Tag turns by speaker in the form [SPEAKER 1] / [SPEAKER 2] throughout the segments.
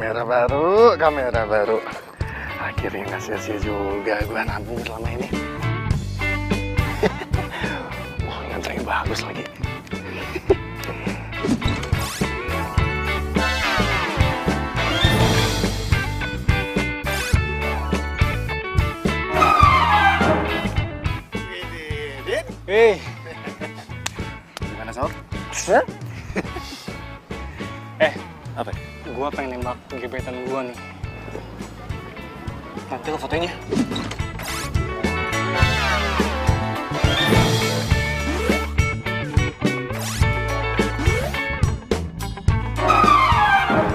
[SPEAKER 1] kamera baru. Akhirnya nggak sia-sia juga gue nabung selama ini. Wah, ngantri bagus lagi.
[SPEAKER 2] Hei,
[SPEAKER 1] Gimana sob?
[SPEAKER 2] hah?
[SPEAKER 1] Apa?
[SPEAKER 2] Gua pengen nembak gebetan gua nih. Nanti lo fotonya.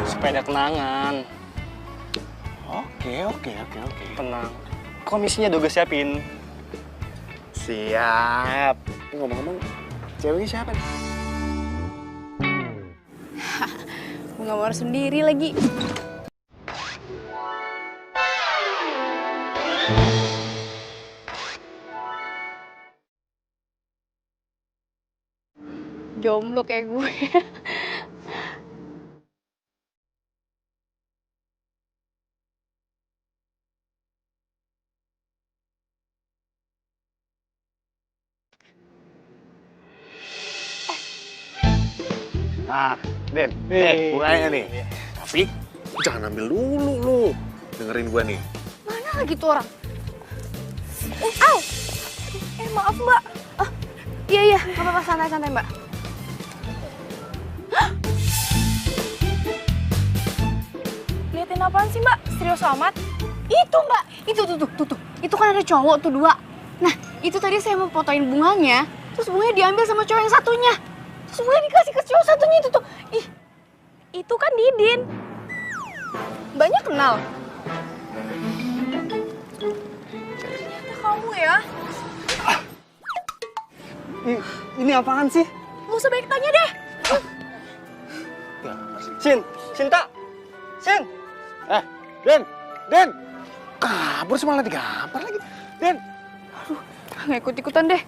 [SPEAKER 2] Supaya ada kenangan.
[SPEAKER 1] Oke.
[SPEAKER 2] Tenang. Komisinya udah gue siapin.
[SPEAKER 1] Siap. Ngomong-ngomong, ceweknya siapa nih?
[SPEAKER 3] Bunga mawar sendiri lagi. Jomblo kayak gue.
[SPEAKER 1] Nah, Den, bunganya nih. Tapi jangan ambil dulu lu. Dengerin gua nih.
[SPEAKER 3] Mana lagi tuh orang? Au! Maaf mbak. Iya, nggak apa-apa, santai mbak. Hah? Liatin apaan sih mbak? Serius amat? Itu mbak, itu tuh. Itu kan ada cowok tuh dua. Nah, itu tadi saya mau fotoin bunganya, terus bunganya diambil sama cowok yang satunya. Terus bunganya dikasih ke cowok satunya itu tuh. Ih, itu kan Didin. Mbaknya kenal? Ternyata kamu ya.
[SPEAKER 2] Ini apaan sih?
[SPEAKER 3] Gak usah banyak tanya deh.
[SPEAKER 2] Cinta. Sin.
[SPEAKER 1] Den! Kabur sih malah digampar lagi. Den!
[SPEAKER 3] Nggak ikut-ikutan deh.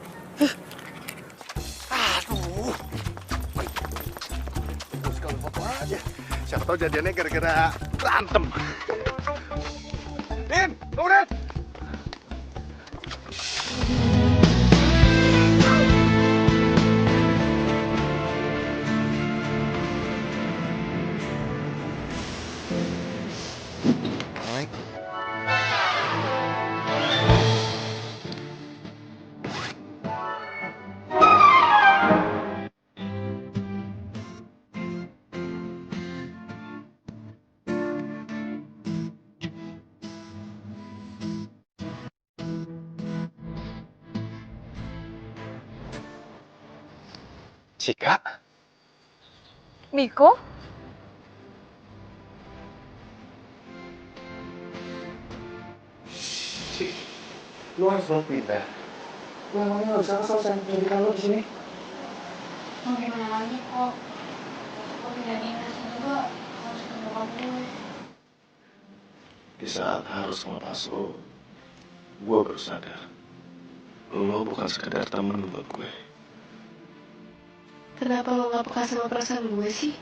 [SPEAKER 1] Aduh. Terus kalau foto aja. Siapa tahu jadiannya gara-gara berantem. Den! Tunggu, Den! Cika?
[SPEAKER 3] Miko?
[SPEAKER 1] Cik, lu harus banget pindah. Lu emangnya gak usah kesel sayang pendidikan lu di sini.
[SPEAKER 3] Mau gimana lagi kok? Kok pindah dinas juga harus ke bokap gue.
[SPEAKER 1] Di saat harus melepas lo, gue baru sadar. Lo bukan sekedar temen buat gue.
[SPEAKER 3] Kenapa lo gak peka sama perasaan gue sih?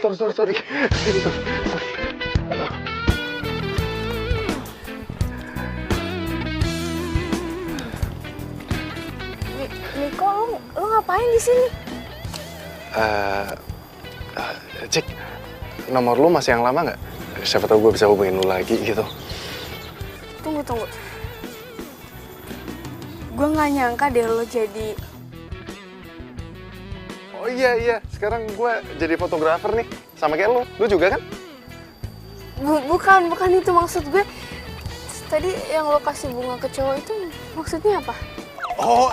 [SPEAKER 1] Sorry.
[SPEAKER 3] Miko, lo ngapain di sini?
[SPEAKER 1] Cik, nomor lu masih yang lama nggak? Siapa tahu gue bisa hubungin lu lagi gitu.
[SPEAKER 3] Tunggu. Gue nggak nyangka deh lo jadi...
[SPEAKER 1] Oh iya, sekarang gue jadi fotografer nih, sama kayak lu juga kan?
[SPEAKER 3] Bukan itu maksud gue. Tadi yang lo kasih bunga ke cowok itu maksudnya apa?
[SPEAKER 1] Oh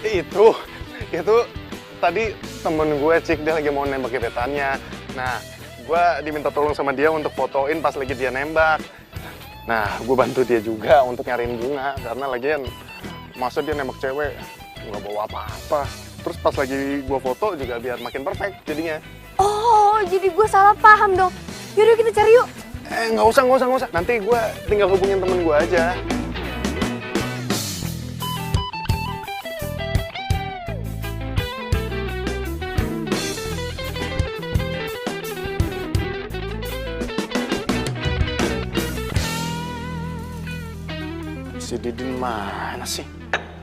[SPEAKER 1] itu tadi temen gue Cik, dia lagi mau nembak gebetannya. Nah, gue diminta tolong sama dia untuk fotoin pas lagi dia nembak. Nah, gue bantu dia juga untuk nyariin bunga, karena lagian masa dia nembak cewek nggak bawa apa-apa. Terus pas lagi gue foto juga biar makin perfect jadinya.
[SPEAKER 3] Oh, jadi gue salah paham dong. Yaudah kita cari yuk.
[SPEAKER 1] Nggak usah. Nanti gue tinggal hubungin temen gue aja. Si Didin mana sih?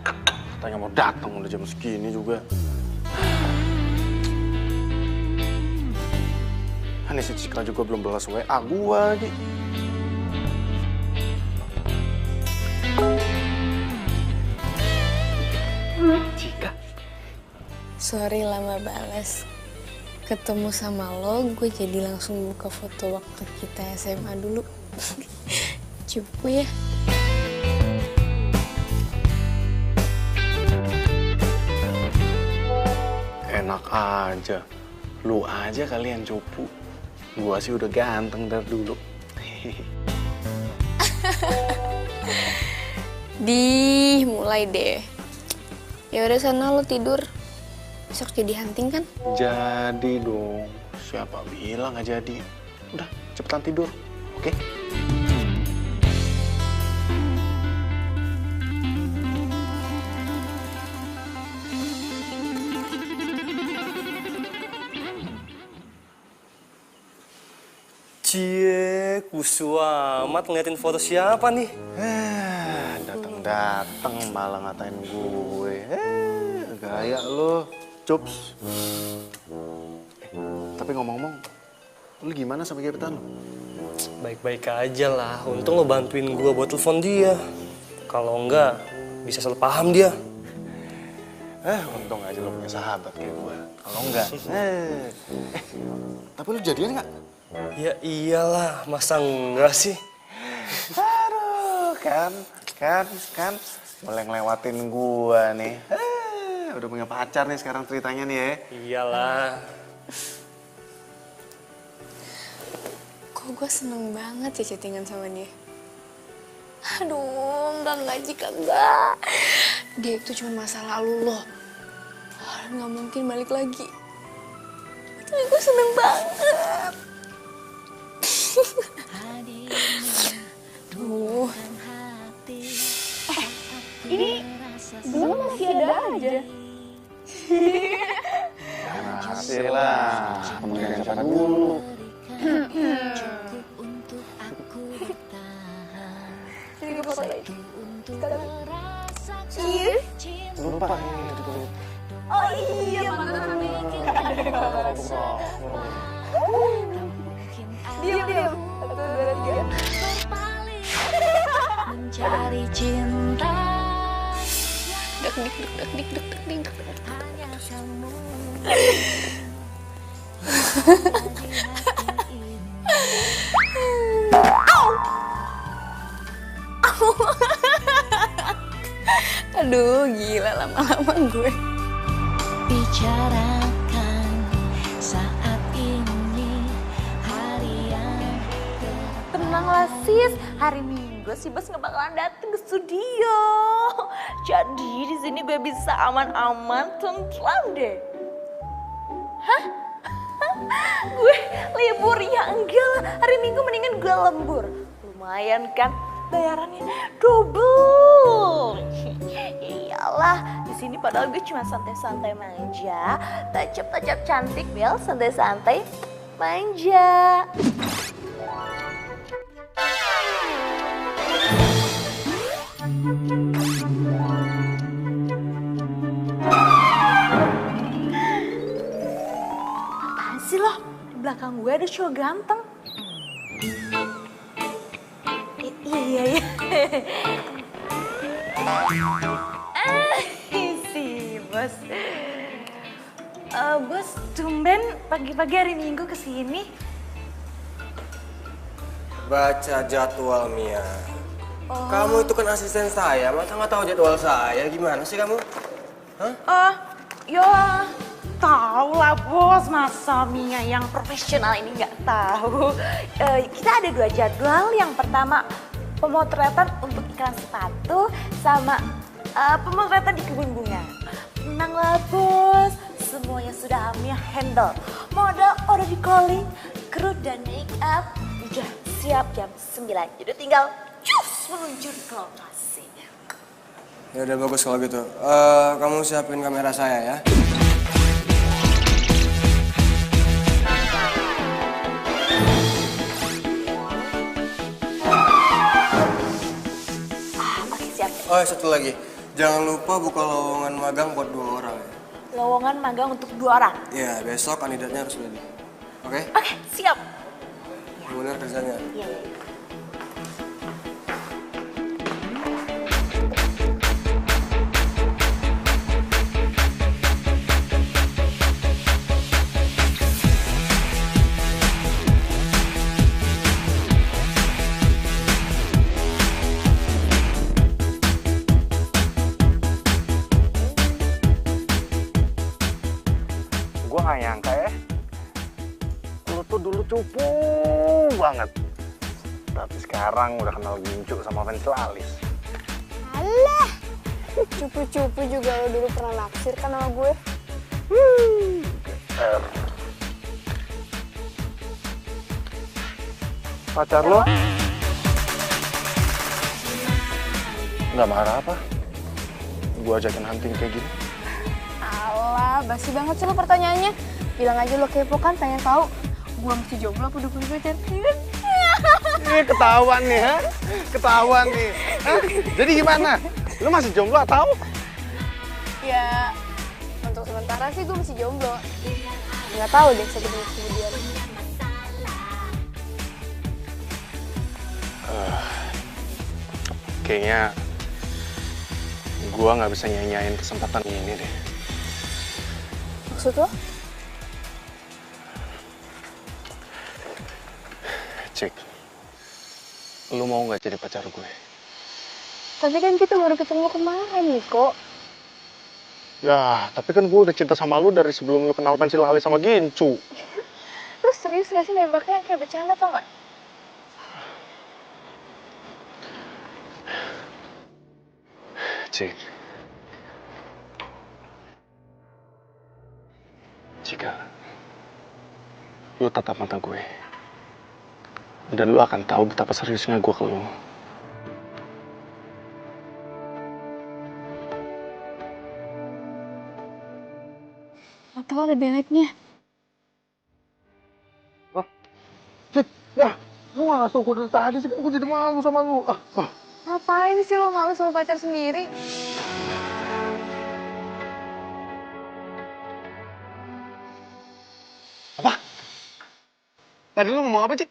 [SPEAKER 1] Katanya mau datang udah jam segini juga. Ini si Cika juga belum balas WA gua lagi. Cika.
[SPEAKER 4] Sorry lama balas. Ketemu sama lo, gue jadi langsung buka foto waktu kita SMA dulu. Cupu ya.
[SPEAKER 1] Enak aja. Lu aja kalian cupu. Gua sih udah ganteng dari dulu.
[SPEAKER 4] Mulai deh. Ya udah sana lo tidur. Besok jadi hunting kan?
[SPEAKER 1] Jadi dong. Siapa bilang nggak jadi? Udah, cepetan tidur. Oke?
[SPEAKER 2] Cie, kusu amat ngeliatin foto siapa nih?
[SPEAKER 1] Datang-datang malah ngatain gue. Gaya lo, Cups. Tapi ngomong-ngomong, lu gimana sama gebetan lu?
[SPEAKER 2] Baik-baik aja lah, untung lo bantuin gue buat telepon dia. Kalau enggak, bisa salah paham dia.
[SPEAKER 1] Untung aja lo punya sahabat kayak gue. Kalau enggak, tapi lu jadian nggak?
[SPEAKER 2] Ya iyalah, masa enggak sih?
[SPEAKER 1] Aduh, kan, boleh ngelewatin gua nih. Udah punya pacar nih sekarang ceritanya nih ya.
[SPEAKER 2] Iyalah.
[SPEAKER 4] Kok gue seneng banget ya chattingan sama dia. Aduh, enggak Cika, enggak. Dia itu cuma masa lalu loh. Nggak mungkin balik lagi. Tapi gue seneng banget. Duh.
[SPEAKER 3] Ini belum masih ada aja.
[SPEAKER 1] Masih lah, kemudian siapa dulu?
[SPEAKER 3] Ini gue fotoin. Iya.
[SPEAKER 1] Lupa.
[SPEAKER 3] Oh iya, mantan Diam. 1, 2, 3.
[SPEAKER 5] Mencari cinta.
[SPEAKER 4] Dik.
[SPEAKER 5] Hanya kamu.
[SPEAKER 4] Aduh, gila lama-lama gue.
[SPEAKER 5] Bicarakan saat ini hari yang
[SPEAKER 6] Tenanglah sis, hari Minggu si Bos nggak bakalan dateng ke studio. Jadi di sini gue bisa aman-aman tentram deh. Hah? Gue libur ya enggak lah, hari Minggu mendingan gue lembur. Lumayan kan bayarannya double. Iyalah, di sini padahal gue cuma santai-santai manja, tacap-tacap cantik Bel, santai-santai manja. Apaan sih lo? Di belakang gue ada cowok ganteng. Iya. Si Bos. Bos, tumben pagi-pagi hari Minggu kesini.
[SPEAKER 7] Baca jadwal, Mia. Kamu itu kan asisten saya, masa nggak tahu jadwal saya? Gimana sih kamu? Hah?
[SPEAKER 6] Ya tahu lah Bos, masa Mia yang profesional ini nggak tahu. Kita ada 2 jadwal, yang pertama pemotretan untuk iklan sepatu sama pemotretan di kebun bunga. Tenang lah Bos, semuanya sudah Mia handle. Modal udah di calling, kru dan make up udah siap jam 9. Jadi tinggal cus meluncur ke lokasi.
[SPEAKER 7] Ya udah bagus kalau gitu. Kamu siapin kamera saya ya.
[SPEAKER 6] Oke siap.
[SPEAKER 7] Oh, satu lagi. Jangan lupa buka lowongan magang buat 2 orang ya.
[SPEAKER 6] Lowongan magang untuk 2 orang.
[SPEAKER 7] Iya, besok kandidatnya harus ready. Oke?
[SPEAKER 6] Oke, siap.
[SPEAKER 7] Benar kerjanya.
[SPEAKER 6] Iya.
[SPEAKER 1] Gue gak nyangka ya, lu tuh dulu cupu banget. Tapi sekarang udah kenal gincu sama fans Lalis.
[SPEAKER 4] Alah, cupu-cupu juga lo dulu pernah naksir kan sama gue.
[SPEAKER 1] Pacar lo? Nggak marah apa? Gue ajakin hunting kayak gini.
[SPEAKER 3] Alah, basi banget sih lo pertanyaannya. Bilang aja lo kepo kan, pengen tahu gua mesti jomblo apa udah punya pacar.
[SPEAKER 1] Ini ketahuan nih, ha? Ketahuan nih. Hah? Jadi gimana? Lu masih jomblo atau?
[SPEAKER 3] Ya, untuk sementara sih gue masih jomblo. Nggak tahu deh 1 menit kemudian.
[SPEAKER 1] Kayaknya gua nggak bisa nyanyain kesempatan ini deh.
[SPEAKER 3] Maksud lo?
[SPEAKER 1] Cik, lu mau nggak jadi pacar gue?
[SPEAKER 3] Tapi kan kita baru ketemu kemarin, Niko.
[SPEAKER 1] Ya, tapi kan gue udah cinta sama lu dari sebelum lu kenal pensil Lalis sama Gincu.
[SPEAKER 3] Lu serius gak sih nembaknya kayak bercanda tau gak?
[SPEAKER 1] Cik, jika lu tatap mata gue, dan lu akan tahu betapa seriusnya gue ke lu.
[SPEAKER 3] Atau ada beleknya?
[SPEAKER 1] Cik, ya, lu gak ngasih gue dari tadi sih, gue jadi malu sama lu.
[SPEAKER 3] Ngapain sih lo malu sama pacar sendiri?
[SPEAKER 1] Apa? Tadi lu ngomong apa, Cik?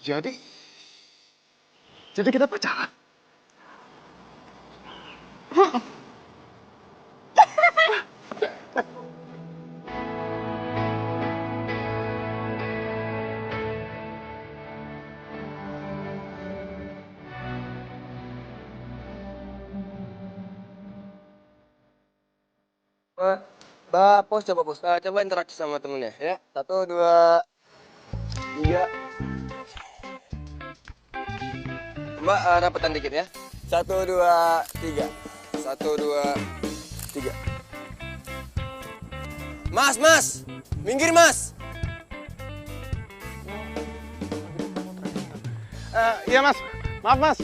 [SPEAKER 1] Jadi kita pacaran?
[SPEAKER 7] Mbak, pos coba pos. Coba interaksi sama temennya ya. 1, 2, 3. Mbak, rapetan dikit ya. 1, 2, 3. 1, 2, 3. Mas, minggir mas.
[SPEAKER 1] Iya mas, maaf mas.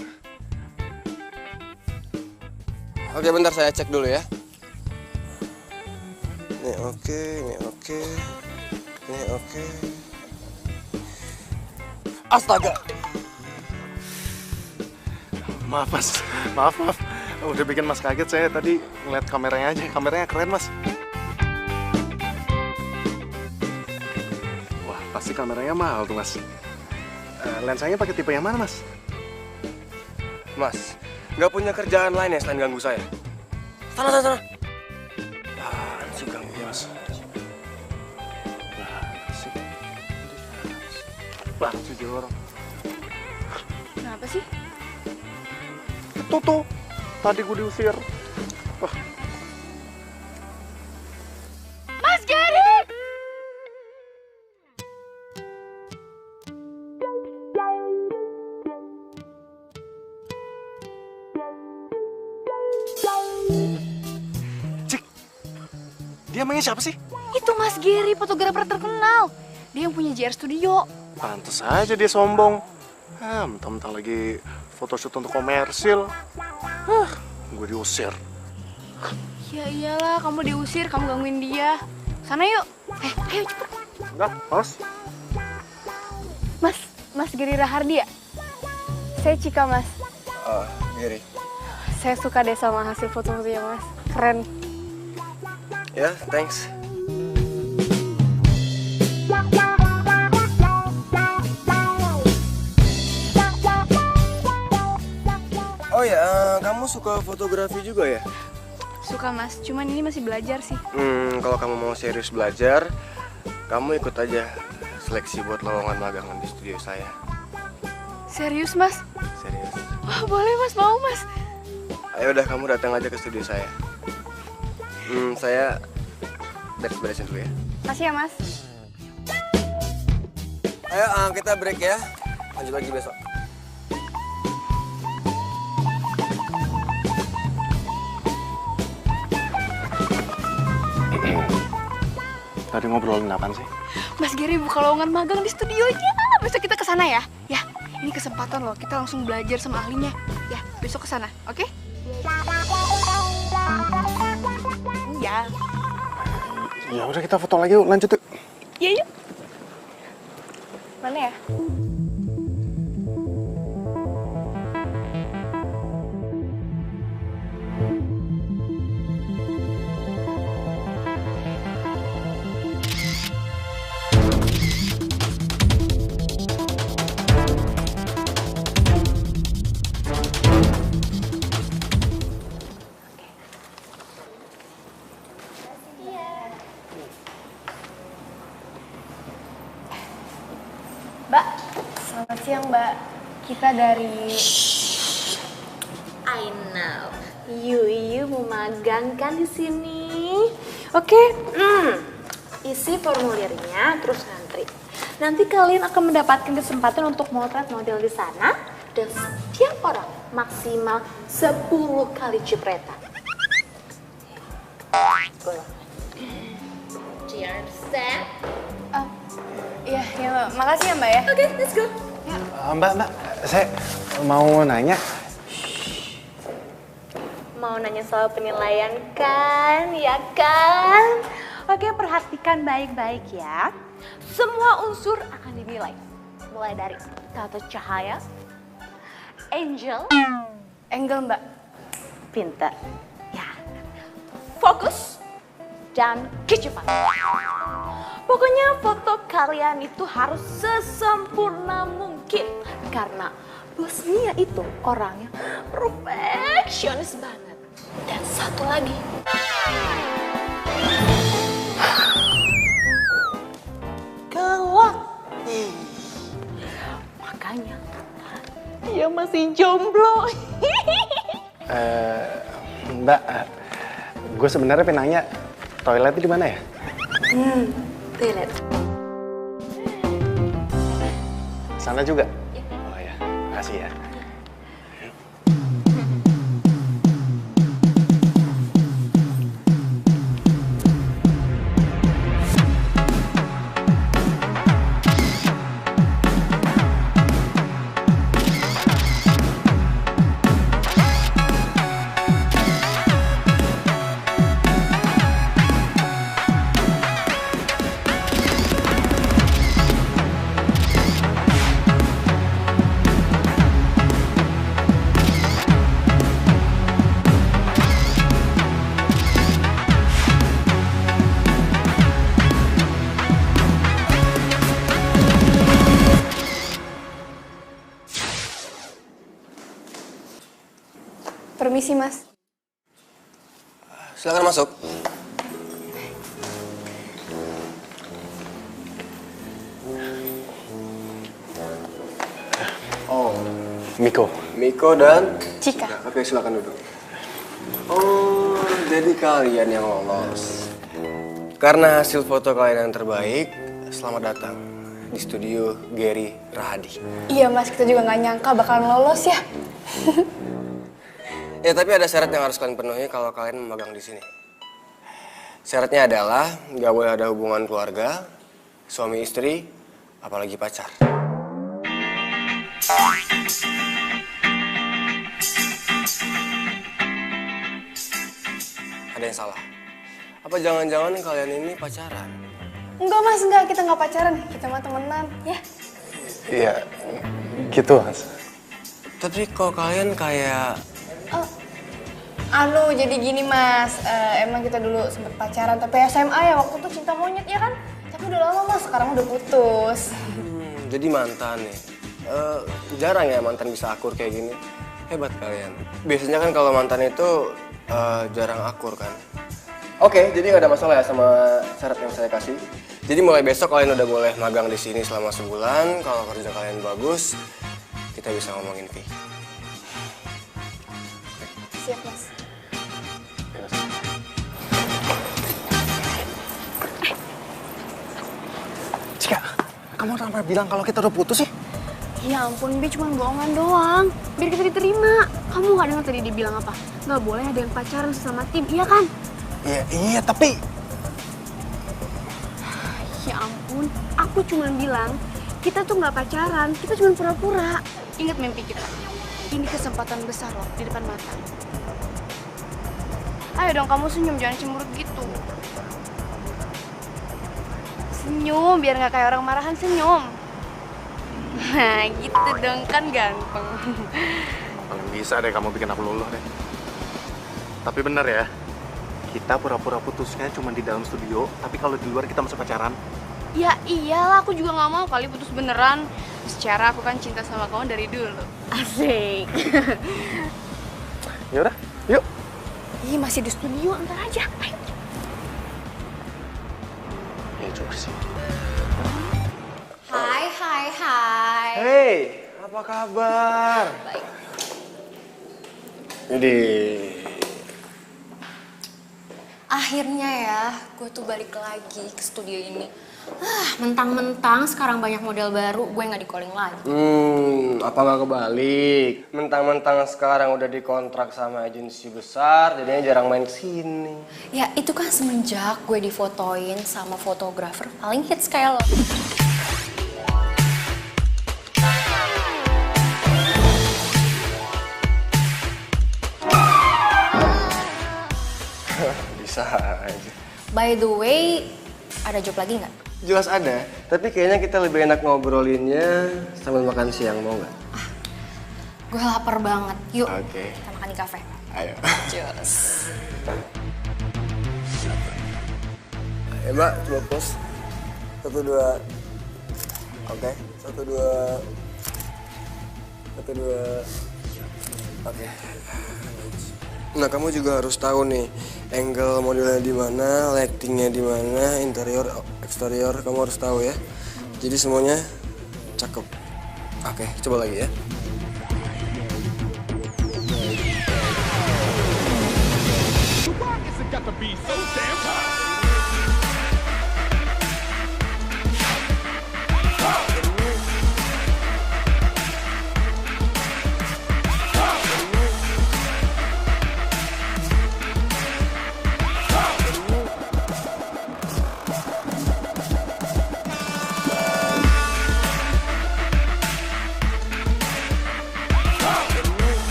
[SPEAKER 7] Oke, bentar saya cek dulu ya. Ini oke, ini oke. Ini oke. Astaga.
[SPEAKER 1] Maaf mas, maaf. Udah bikin mas kaget, saya tadi ngeliat kameranya aja, kameranya keren mas. Wah, pasti kameranya mahal tuh mas. Lensanya pakai tipe yang mana mas?
[SPEAKER 7] Mas, nggak punya kerjaan lain ya selain ganggu saya? Sana.
[SPEAKER 1] Apaan sih ganggu mas? Banget sih dia orang.
[SPEAKER 3] Kenapa sih?
[SPEAKER 1] Itu tuh, tadi gue diusir. Wah.
[SPEAKER 3] Mas Gary!
[SPEAKER 1] Cik, dia emangnya siapa sih?
[SPEAKER 3] Itu Mas Gary, fotografer terkenal. Dia yang punya JR Studio.
[SPEAKER 1] Pantes aja dia sombong. Mentang-mentang lagi photoshoot untuk komersil. Gue diusir.
[SPEAKER 3] Ya iyalah, kamu diusir, kamu gangguin dia. Sana yuk. Ayo cepet.
[SPEAKER 1] Enggak, mas.
[SPEAKER 3] Mas Gary Rahardi ya?
[SPEAKER 4] Saya Cika, Mas.
[SPEAKER 7] Gary.
[SPEAKER 4] Saya suka deh sama hasil foto-fotonya, Mas. Keren.
[SPEAKER 7] Ya, thanks. Oh ya, kamu suka fotografi juga ya?
[SPEAKER 4] Suka, Mas. Cuman ini masih belajar sih.
[SPEAKER 7] Kalau kamu mau serius belajar, kamu ikut aja seleksi buat lowongan magangan di studio saya.
[SPEAKER 4] Serius, Mas?
[SPEAKER 7] Serius.
[SPEAKER 4] Wah, boleh, Mas. Mau, Mas.
[SPEAKER 7] Ayo udah, kamu datang aja ke studio saya. Saya beres-beresin dulu ya.
[SPEAKER 4] Makasih ya, Mas.
[SPEAKER 7] Ayo, kita break ya. Lanjut lagi besok.
[SPEAKER 1] Tadi ngobrolin apaan sih?
[SPEAKER 3] Mas Gary buka lowongan magang di studionya. Besok kita ke sana ya. Ya, ini kesempatan loh. Kita langsung belajar sama ahlinya. Ya, besok ke sana, oke? Iya.
[SPEAKER 1] Ya udah kita foto lagi yuk, lanjut yuk.
[SPEAKER 3] Iya, yuk.
[SPEAKER 4] Mana ya? Mbak, selamat siang, Mbak. Kita dari...
[SPEAKER 6] I know. You mau magang kan di sini? Oke. Isi formulirnya terus ngantri. Nanti kalian akan mendapatkan kesempatan untuk motret model di sana dan setiap orang maksimal 10 kali cipratan. Do you understand?
[SPEAKER 4] Iya, Mbak. Makasih ya, Mbak ya.
[SPEAKER 6] Oke, let's go.
[SPEAKER 1] Mbak, saya mau nanya.
[SPEAKER 6] Mau nanya soal penilaian kan, ya kan? Oke, perhatikan baik-baik ya. Semua unsur akan dinilai. Mulai dari tata cahaya, angel,
[SPEAKER 4] Mbak.
[SPEAKER 6] pintar, ya, fokus, dan kecepatan. Pokoknya foto kalian itu harus sesempurna mungkin. Karena Bos Mia itu orangnya perfeksionis banget. Dan satu lagi. Galak. Makanya dia masih jomblo.
[SPEAKER 1] Mbak, gue sebenarnya pengen nanya, toiletnya di mana ya?
[SPEAKER 6] Toilet.
[SPEAKER 1] Sana juga? Oh ya, makasih ya.
[SPEAKER 4] Permisi, Mas.
[SPEAKER 7] Silakan masuk. Oh, Miko dan
[SPEAKER 4] Cika.
[SPEAKER 7] Oke, silakan duduk. Oh, jadi kalian yang lolos. Karena hasil foto kalian yang terbaik, selamat datang di studio Gary Rahadi.
[SPEAKER 4] Iya, Mas. Kita juga nggak nyangka bakalan lolos ya.
[SPEAKER 7] Ya, tapi ada syarat yang harus kalian penuhi kalau kalian magang di sini. Syaratnya adalah nggak boleh ada hubungan keluarga, suami istri, apalagi pacar. Ada yang salah? Apa jangan-jangan kalian ini pacaran?
[SPEAKER 4] Enggak, Mas. Enggak. Kita nggak pacaran. Kita mah temenan. Ya.
[SPEAKER 1] Iya, gitu Mas.
[SPEAKER 7] Tapi kok kalian kayak...
[SPEAKER 4] Jadi gini mas, emang kita dulu sempet pacaran tapi SMA ya, waktu itu cinta monyet ya kan? Tapi udah lama mas, sekarang udah putus.
[SPEAKER 7] Jadi mantan nih. Jarang ya mantan bisa akur kayak gini. Hebat kalian. Biasanya kan kalau mantan itu jarang akur kan. Oke, jadi nggak ada masalah ya sama syarat yang saya kasih. Jadi mulai besok kalian udah boleh magang di sini selama sebulan. Kalau kerja kalian bagus, kita bisa ngomongin fee.
[SPEAKER 4] Siap mas.
[SPEAKER 1] Cika, kamu kenapa bilang kalau kita udah putus sih?
[SPEAKER 3] Ya ampun, Bi, cuma bohongan doang. Biar kita diterima. Kamu nggak dengar tadi dia bilang apa? Nggak boleh ada yang pacaran sama tim, iya kan?
[SPEAKER 1] Iya, tapi...
[SPEAKER 3] Ya ampun, aku cuma bilang kita tuh nggak pacaran, kita cuma pura-pura. Ingat mimpi kita. Ini kesempatan besar loh di depan mata. Ayo dong kamu senyum, jangan cemberut gitu. Senyum, biar nggak kayak orang marahan, senyum. Nah gitu dong, kan ganteng.
[SPEAKER 1] Paling bisa deh kamu bikin aku luluh deh. Tapi bener ya, kita pura-pura putusnya cuma di dalam studio, tapi kalau di luar kita masih pacaran.
[SPEAKER 3] Ya iyalah, aku juga nggak mau kali putus beneran. Secara aku kan cinta sama kamu dari dulu. Asik.
[SPEAKER 1] Ya udah, yuk.
[SPEAKER 3] Ih, masih di studio, ntar aja. Ayo.
[SPEAKER 1] Ya juga sih.
[SPEAKER 4] Hai.
[SPEAKER 7] Hey, apa kabar?
[SPEAKER 4] Baik.
[SPEAKER 7] Jadi,
[SPEAKER 4] Akhirnya ya, gue tuh balik lagi ke studio ini. Mentang-mentang sekarang banyak model baru, gue nggak di-calling lagi.
[SPEAKER 7] apa nggak kebalik? Mentang-mentang sekarang udah dikontrak sama agensi besar, jadinya jarang main kesini.
[SPEAKER 4] Ya itu kan semenjak gue difotoin sama fotografer paling hits kayak lo.
[SPEAKER 7] Bisa aja.
[SPEAKER 4] By the way, ada job lagi nggak?
[SPEAKER 7] Jelas ada, tapi kayaknya kita lebih enak ngobrolinnya sambil makan siang, mau nggak?
[SPEAKER 4] Gue lapar banget. Yuk,
[SPEAKER 7] Oke.
[SPEAKER 4] kita makan di kafe.
[SPEAKER 7] Ayo.
[SPEAKER 4] Cheers.
[SPEAKER 7] Ayo mbak, coba pos. 1, 2. Oke, 1, 2. 1, 2. Oke. Nah, kamu juga harus tahu nih, angle modelnya di mana, lightingnya di mana, interior, eksterior, kamu harus tahu ya. Jadi semuanya cakep. Oke, coba lagi ya.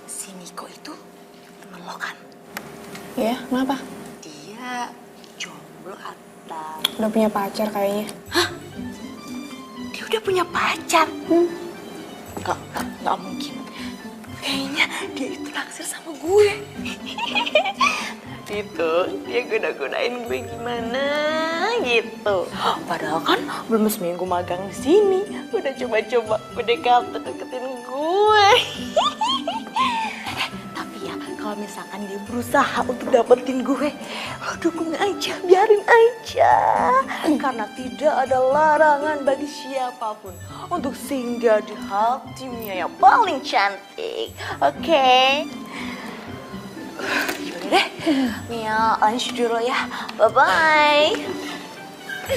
[SPEAKER 6] Si Niko itu temen lo kan?
[SPEAKER 4] Ya, kenapa?
[SPEAKER 6] Dia jomblo atau...
[SPEAKER 4] Udah punya pacar kayaknya.
[SPEAKER 6] Dia udah punya pacar? Nggak mungkin. Kayaknya dia itu naksir sama gue. Tadi tuh dia goda-godain gue gimana gitu. Padahal kan belum seminggu magang di sini, udah coba-coba deketin gue. Tapi ya kalau misalkan dia berusaha untuk dapetin gue, lo dukung aja, biarin aja. Karena tidak ada larangan bagi siapapun untuk singgah di hatinya yang paling cantik. Oke? Yaudah deh, Mia lunch dulu ya. Bye-bye.
[SPEAKER 1] Cek,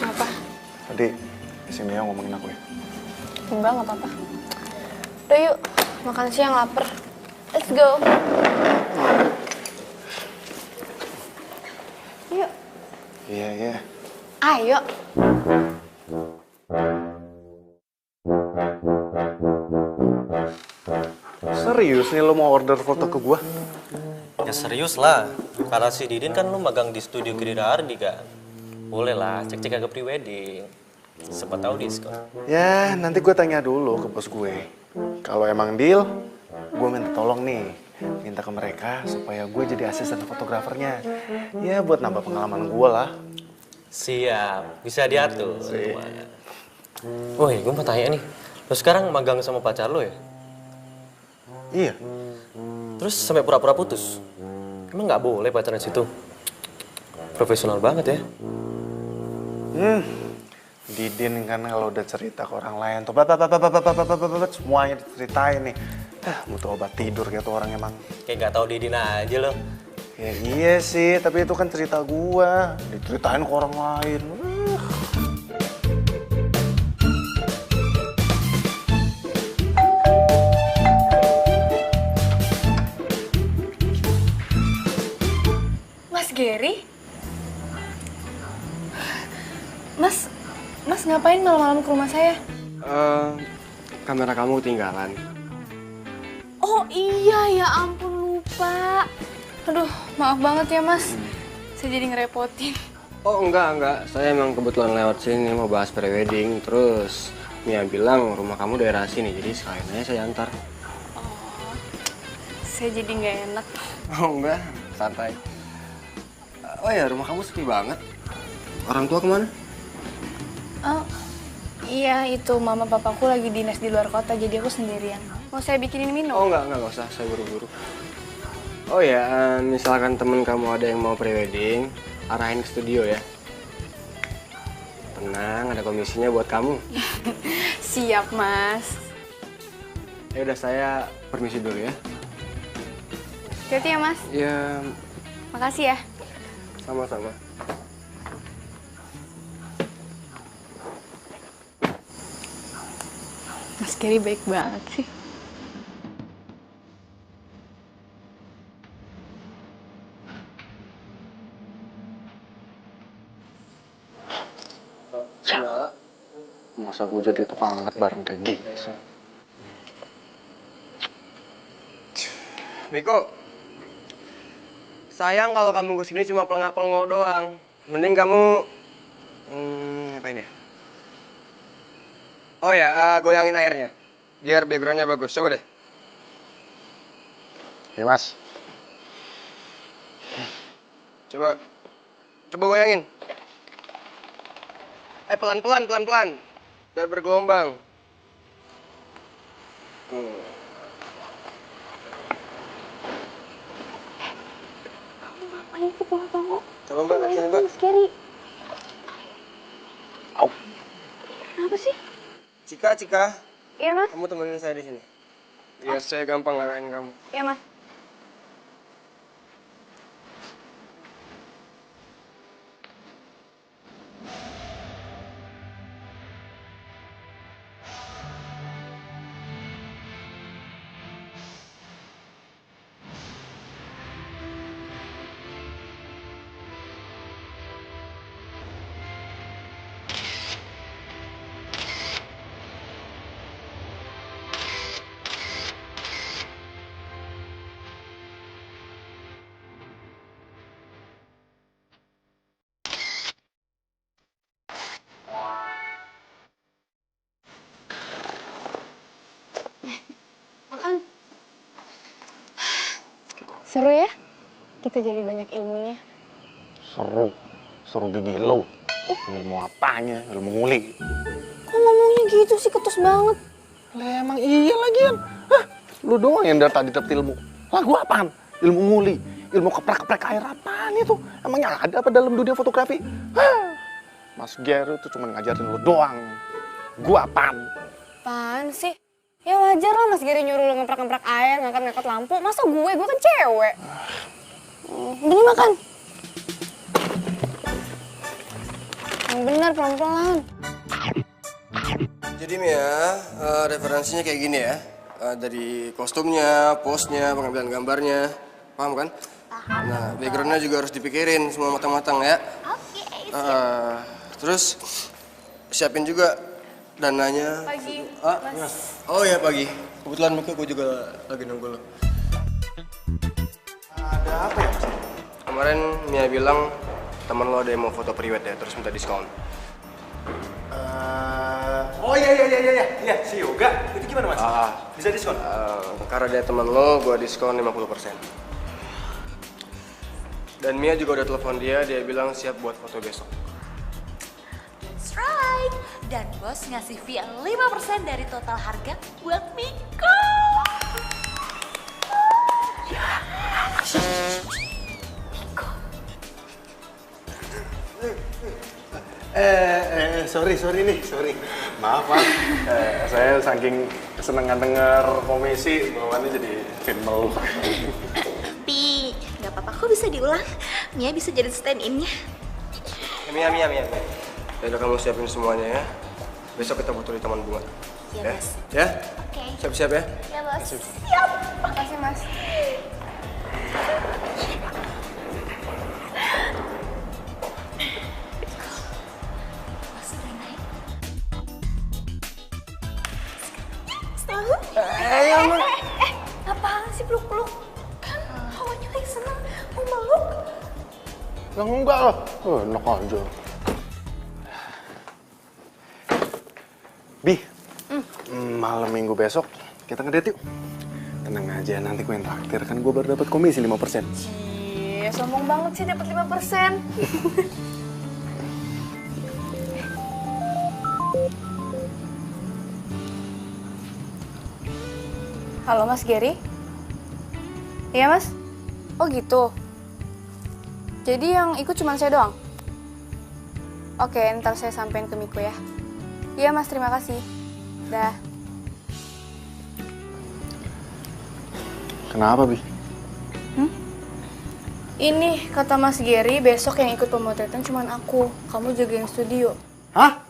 [SPEAKER 4] Apa?
[SPEAKER 1] tadi si Mia ngomongin aku ya.
[SPEAKER 4] Enggak apa-apa. Udah yuk, makan siang lapar. Let's go. Yuk.
[SPEAKER 1] Iya, iya.
[SPEAKER 4] Ayo.
[SPEAKER 1] Serius nih lo mau order foto ke gua?
[SPEAKER 2] Ya serius lah, karena si Didin kan lu magang di studio Giri Ardi kan. Boleh lah, cek-cek ke pre-wedding. Siapa tahu diskon.
[SPEAKER 1] Ya, nanti gue tanya dulu ke bos gue. Kalau emang deal, gue minta tolong nih. Minta ke mereka supaya gue jadi asisten fotografernya. Ya, buat nambah pengalaman gue lah.
[SPEAKER 2] Siap, bisa diatur. Woi, gue mau tanya nih. Lo sekarang magang sama pacar lo ya?
[SPEAKER 1] Iya.
[SPEAKER 2] Terus sampai pura-pura putus? Emang nggak boleh pacaran situ? Profesional banget ya.
[SPEAKER 1] Didin kan kalau udah cerita ke orang lain tuh semuanya diceritain nih. Butuh obat tidur gitu orang emang.
[SPEAKER 2] Kayak nggak tahu Didin aja lo.
[SPEAKER 1] Ya iya sih, tapi itu kan cerita gua. Diceritain ke orang lain.
[SPEAKER 4] Mas Gary? Mas ngapain malam-malam ke rumah saya?
[SPEAKER 7] Kamera kamu ketinggalan.
[SPEAKER 4] Oh iya, ya ampun lupa. Aduh, maaf banget ya mas. Saya jadi ngerepotin.
[SPEAKER 7] Oh enggak. Saya emang kebetulan lewat sini mau bahas pre-wedding. Terus Mia bilang rumah kamu daerah sini, jadi sekalian aja saya antar.
[SPEAKER 4] Saya jadi nggak enak.
[SPEAKER 7] Oh enggak, santai. Oh ya, rumah kamu sepi banget. Orang tua kemana?
[SPEAKER 4] Oh, iya itu mama papaku lagi dinas di luar kota, jadi aku sendirian. Mau saya bikinin minum?
[SPEAKER 7] Oh enggak usah, saya buru-buru. Oh ya, misalkan temen kamu ada yang mau pre-wedding, arahin ke studio ya. Tenang, ada komisinya buat kamu.
[SPEAKER 4] Siap mas.
[SPEAKER 7] Ya udah, saya permisi dulu ya.
[SPEAKER 4] Hati-hati ya mas.
[SPEAKER 7] Ya,
[SPEAKER 4] Makasih ya.
[SPEAKER 7] sama-sama.
[SPEAKER 4] Mas Gary baik banget sih.
[SPEAKER 1] Masa gue jadi tukang angkat bareng kayak gini sih.
[SPEAKER 7] Miko, sayang kalau kamu kesini cuma pelengah-pelengok doang. Mending kamu ngapain ya? Oh ya, goyangin airnya biar backgroundnya bagus. Coba deh.
[SPEAKER 1] Ya mas.
[SPEAKER 7] Coba goyangin. Pelan-pelan. Biar bergelombang.
[SPEAKER 3] Ngapain sih bawa-bawa?
[SPEAKER 7] Coba mbak, sini mbak.
[SPEAKER 3] Mas Gary.
[SPEAKER 1] Au.
[SPEAKER 3] Kenapa sih?
[SPEAKER 7] Cika,
[SPEAKER 3] Iya mas.
[SPEAKER 7] kamu temenin saya di sini. Biar saya gampang ngarahin kamu.
[SPEAKER 3] Iya mas. Makan. Seru ya? Kita jadi banyak ilmunya.
[SPEAKER 1] Seru gigi lo. Ilmu apanya? Ilmu nguli.
[SPEAKER 3] Kok ngomongnya gitu sih, ketus banget.
[SPEAKER 1] Lah emang iya lagian. Hah, lu doang yang dari tadi dapet ilmu. Lah gua apaan? Ilmu nguli, ilmu keprek-keprek air apaan itu? Emangnya ada apa dalam dunia fotografi? Hah. Mas Gary tuh cuma ngajarin lu doang. Gua apaan?
[SPEAKER 3] Apaan sih? Ya wajar lah Mas Gary nyuruh lu ngeprak-ngeprak air, ngangkat-ngangkat lampu. Masa gue kan cewek. Gini makan. Yang benar pelan-pelan.
[SPEAKER 7] Jadi Mia, referensinya kayak gini ya. Dari kostumnya, pose-nya, pengambilan gambarnya. Paham kan? Paham. Nah, background-nya juga harus dipikirin semua matang-matang ya.
[SPEAKER 6] Oke,
[SPEAKER 7] Terus siapin juga dananya.
[SPEAKER 3] Pagi,
[SPEAKER 7] Mas. Oh ya pagi. Kebetulan Mika gue juga lagi nunggu lo.
[SPEAKER 1] Ada apa ya, Mas?
[SPEAKER 7] Kemarin Mia bilang temen lo ada yang mau foto priwet ya, terus minta diskon.
[SPEAKER 2] Oh iya, si Yoga. Itu gimana Mas? Bisa diskon?
[SPEAKER 7] Karena dia temen lo, gue diskon 50%. Dan Mia juga udah telepon dia bilang siap buat foto besok.
[SPEAKER 6] that's right. Dan bos ngasih fee 5% dari total harga buat Miko.
[SPEAKER 1] Sorry. Maaf, Mas. Saya saking kesenangan denger komisi, bawaannya jadi film.
[SPEAKER 6] Tapi nggak apa-apa kok bisa diulang. Mia bisa jadi stand-in-nya.
[SPEAKER 7] Mia. Ya udah kamu siapin semuanya ya. Besok kita butuh di Taman Bunga.
[SPEAKER 6] Iya, Mas.
[SPEAKER 7] Ya?
[SPEAKER 6] Oke.
[SPEAKER 7] Siap-siap ya.
[SPEAKER 6] Ya, Bos. Siap.
[SPEAKER 3] Makasih Mas.
[SPEAKER 6] Bos udah naik. Apaan sih peluk-peluk? Kan hawanya lagi seneng. Mau meluk.
[SPEAKER 1] Yang enggak lah. Enak aja. Bi, malam minggu besok kita ngedate yuk. Tenang aja, nanti gue yang traktir. Kan gue baru dapat komisi 5%.
[SPEAKER 3] Cie, sombong banget sih dapat 5%. Halo Mas Gary? Iya Mas? Oh gitu. Jadi yang ikut cuma saya doang? Oke, ntar saya sampein ke Miko ya. Iya Mas, terima kasih. Dah.
[SPEAKER 1] Kenapa, Bi?
[SPEAKER 3] Ini kata Mas Gary, besok yang ikut pemotretan cuma aku. Kamu jagain studio.
[SPEAKER 1] Hah?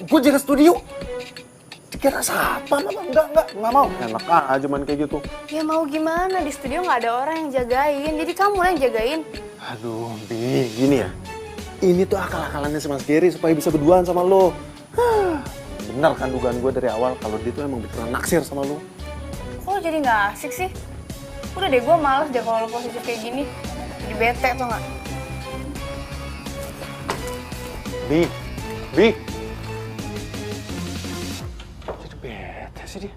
[SPEAKER 1] Gue jaga studio? Dikira siapa? Enggak mau. Enak aja main kayak gitu.
[SPEAKER 3] Ya mau gimana, di studio nggak ada orang yang jagain. Jadi kamu yang jagain.
[SPEAKER 1] Aduh, Bi, gini ya. Ini tuh akal-akalannya si Mas Gary supaya bisa berduaan sama lo. Benar kan dugaan gue dari awal kalau dia tuh emang beneran naksir sama lo.
[SPEAKER 3] Kok jadi nggak asik sih? Udah deh, gue males deh kalau lo posisi kayak gini. Jadi bete tuh nggak?
[SPEAKER 1] Bi. Jadi bete sih dia.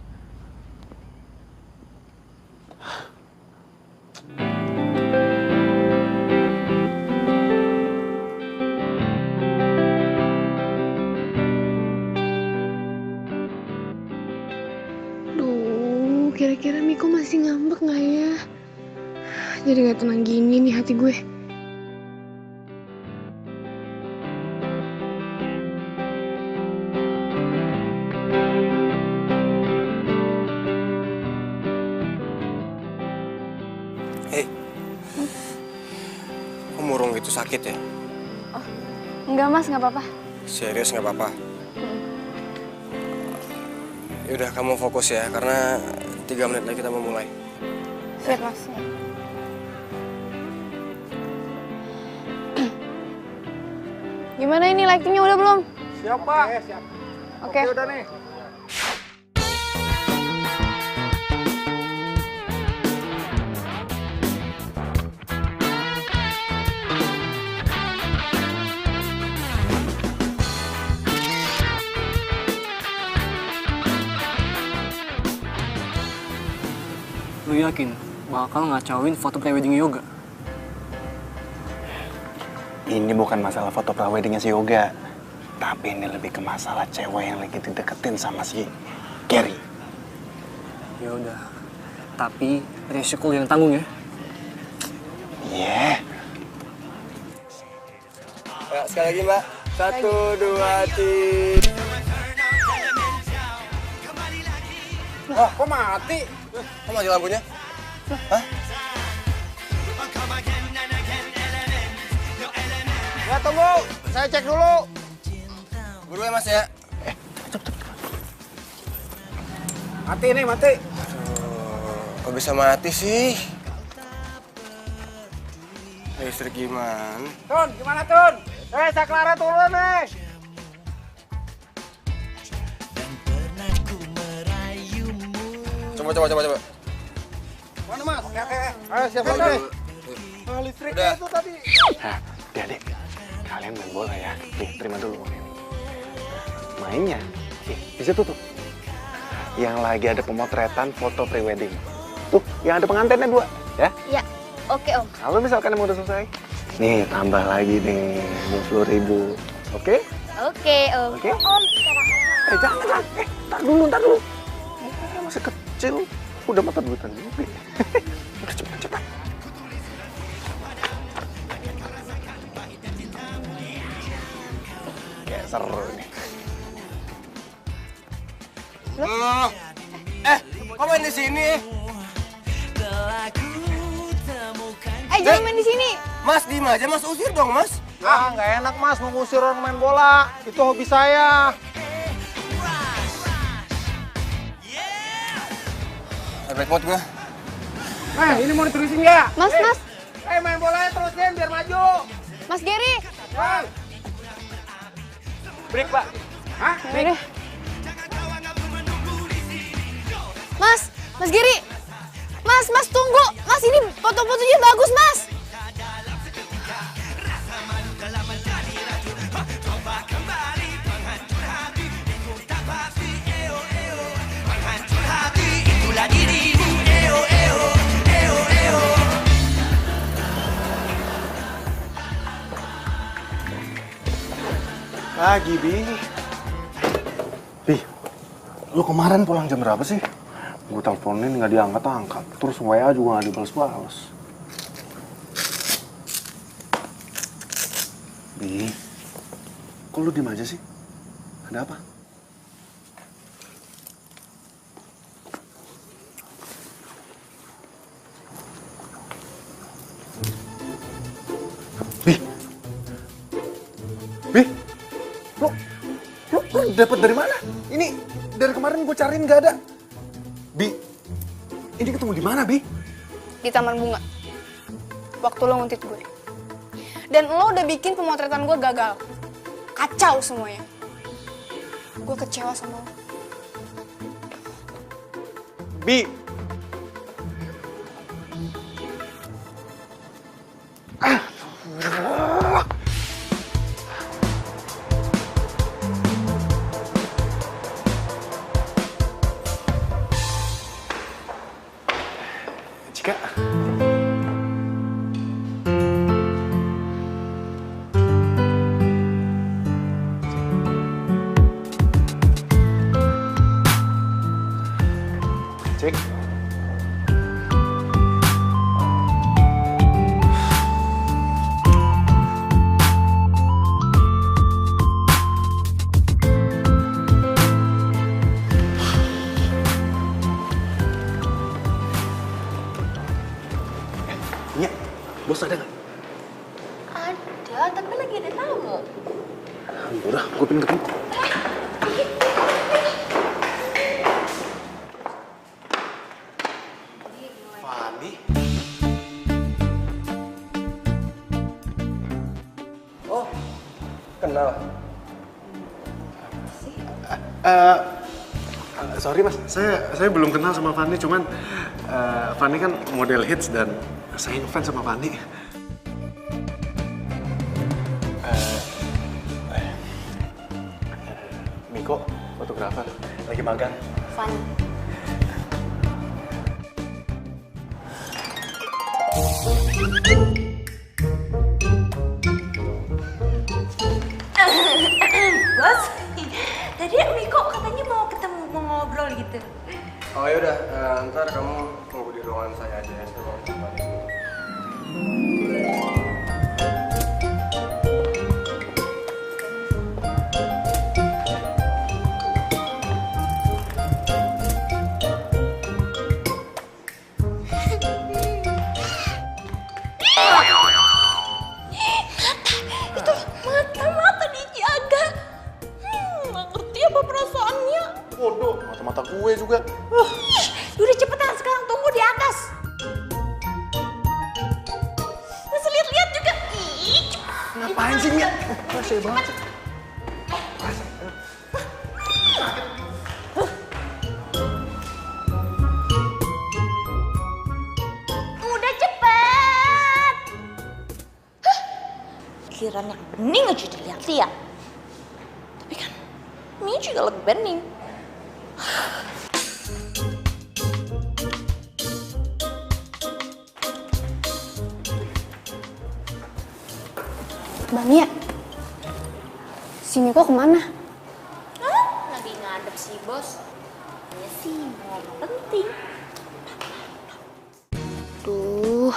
[SPEAKER 4] Duh, kira-kira Miko masih ngambek nggak ya? Jadi nggak tenang gini nih hati gue.
[SPEAKER 7] Hei, kok murung gitu sakit ya?
[SPEAKER 3] Enggak Mas, nggak apa-apa.
[SPEAKER 7] Serius nggak apa-apa? Yaudah kamu fokus ya, karena 3 menit lagi kita mau mulai.
[SPEAKER 3] Siap Mas. Gimana ini, lightingnya udah belum?
[SPEAKER 1] Siap, Pak. Siap.
[SPEAKER 3] Oke.
[SPEAKER 1] Udah nih.
[SPEAKER 8] Lu yakin bakal ngacauin foto prewedding Yoga?
[SPEAKER 1] Ini bukan masalah foto praweddingnya si Yoga. Tapi ini lebih ke masalah cewek yang lagi dideketin sama si Gary.
[SPEAKER 8] Ya udah. Tapi resiko yang tanggung ya.
[SPEAKER 1] Iya.
[SPEAKER 7] sekali lagi Mbak. 1, 2, 3.
[SPEAKER 1] Wah, kok mati?
[SPEAKER 7] Kok mati lampunya? Hah?
[SPEAKER 1] Ya, tunggu. Saya cek dulu.
[SPEAKER 7] Buru ya Mas ya.
[SPEAKER 1] Mati nih, mati.
[SPEAKER 7] Kok bisa mati sih? Listrik gimana?
[SPEAKER 1] Tun, gimana Tun? Saklara turun nih.
[SPEAKER 7] Coba.
[SPEAKER 1] Mana Mas? Oke. Ayo, siapa nih? Listriknya itu tadi. Nah, adik, kalian main bola ya. Nih, terima dulu uang ini. Mainnya, di situ tuh. Yang lagi ada pemotretan foto prewedding. Tuh, yang ada pengantinnya 2, ya?
[SPEAKER 3] Ya, oke Om.
[SPEAKER 1] Kalau misalkan emang udah selesai, nih tambah lagi nih 20.000. Oke?
[SPEAKER 3] Oke Om.
[SPEAKER 1] Oke.
[SPEAKER 3] Om,
[SPEAKER 1] Jangan. Ntar dulu. Masih kecil, udah mata duitan juga. Udah cepat. Kayak seru nih.
[SPEAKER 7] Kok main di sini?
[SPEAKER 3] jangan main di sini.
[SPEAKER 7] Mas, diem aja, Mas. Usir dong, Mas.
[SPEAKER 1] Nggak enak Mas mengusir orang main bola. Itu hobi saya.
[SPEAKER 7] Baik banget gue.
[SPEAKER 1] Ini mau diterusin ya?
[SPEAKER 3] Mas.
[SPEAKER 1] Main bolanya terusin biar maju.
[SPEAKER 3] Mas Gary.
[SPEAKER 1] Break, Pak. Hah?
[SPEAKER 3] Yaudah. Mas Gary. Mas tunggu. Mas ini foto-fotonya bagus, Mas.
[SPEAKER 1] Lagi, Bi. Bi, lu kemarin pulang jam berapa sih? Gue teleponin nggak diangkat-angkat. Terus WA juga nggak dibales-bales. Bi, kok lu diem aja sih? Ada apa? Lu dapat dari mana? Ini dari kemarin gue cariin nggak ada. Bi, ini ketemu di mana, Bi?
[SPEAKER 3] Di taman bunga. Waktu lo nguntit gue. Dan lo udah bikin pemotretan gue gagal. Kacau semuanya. Gue kecewa sama lo.
[SPEAKER 1] Bi. Cika. Cik. Iya, bos ada nggak?
[SPEAKER 6] Ada, tapi lagi ada tamu.
[SPEAKER 1] Udah, gue pengen ketemu. Fani?
[SPEAKER 7] Oh, kenal.
[SPEAKER 1] Sorry mas, saya belum kenal sama Fani, cuman Fani kan model hits dan saya ngefans sama Fani. Miko, fotografer, lagi magang.
[SPEAKER 3] Fanny.
[SPEAKER 6] Bos, tadi Miko katanya mau ketemu, mau ngobrol gitu.
[SPEAKER 7] Oh yaudah, ntar kamu tunggu di ruangan saya aja ya. Saya mau kembali.
[SPEAKER 1] Ngapain sih, Mia? Rese banget sih.
[SPEAKER 6] Udah cepet. Kiraan yang bening aja dilihat-lihat. Tapi kan Mia juga lebih bening.
[SPEAKER 3] Mbak Mia, si Miko kemana?
[SPEAKER 6] Lagi ngadep sih bos. Ya sih mau penting.
[SPEAKER 4] Duh,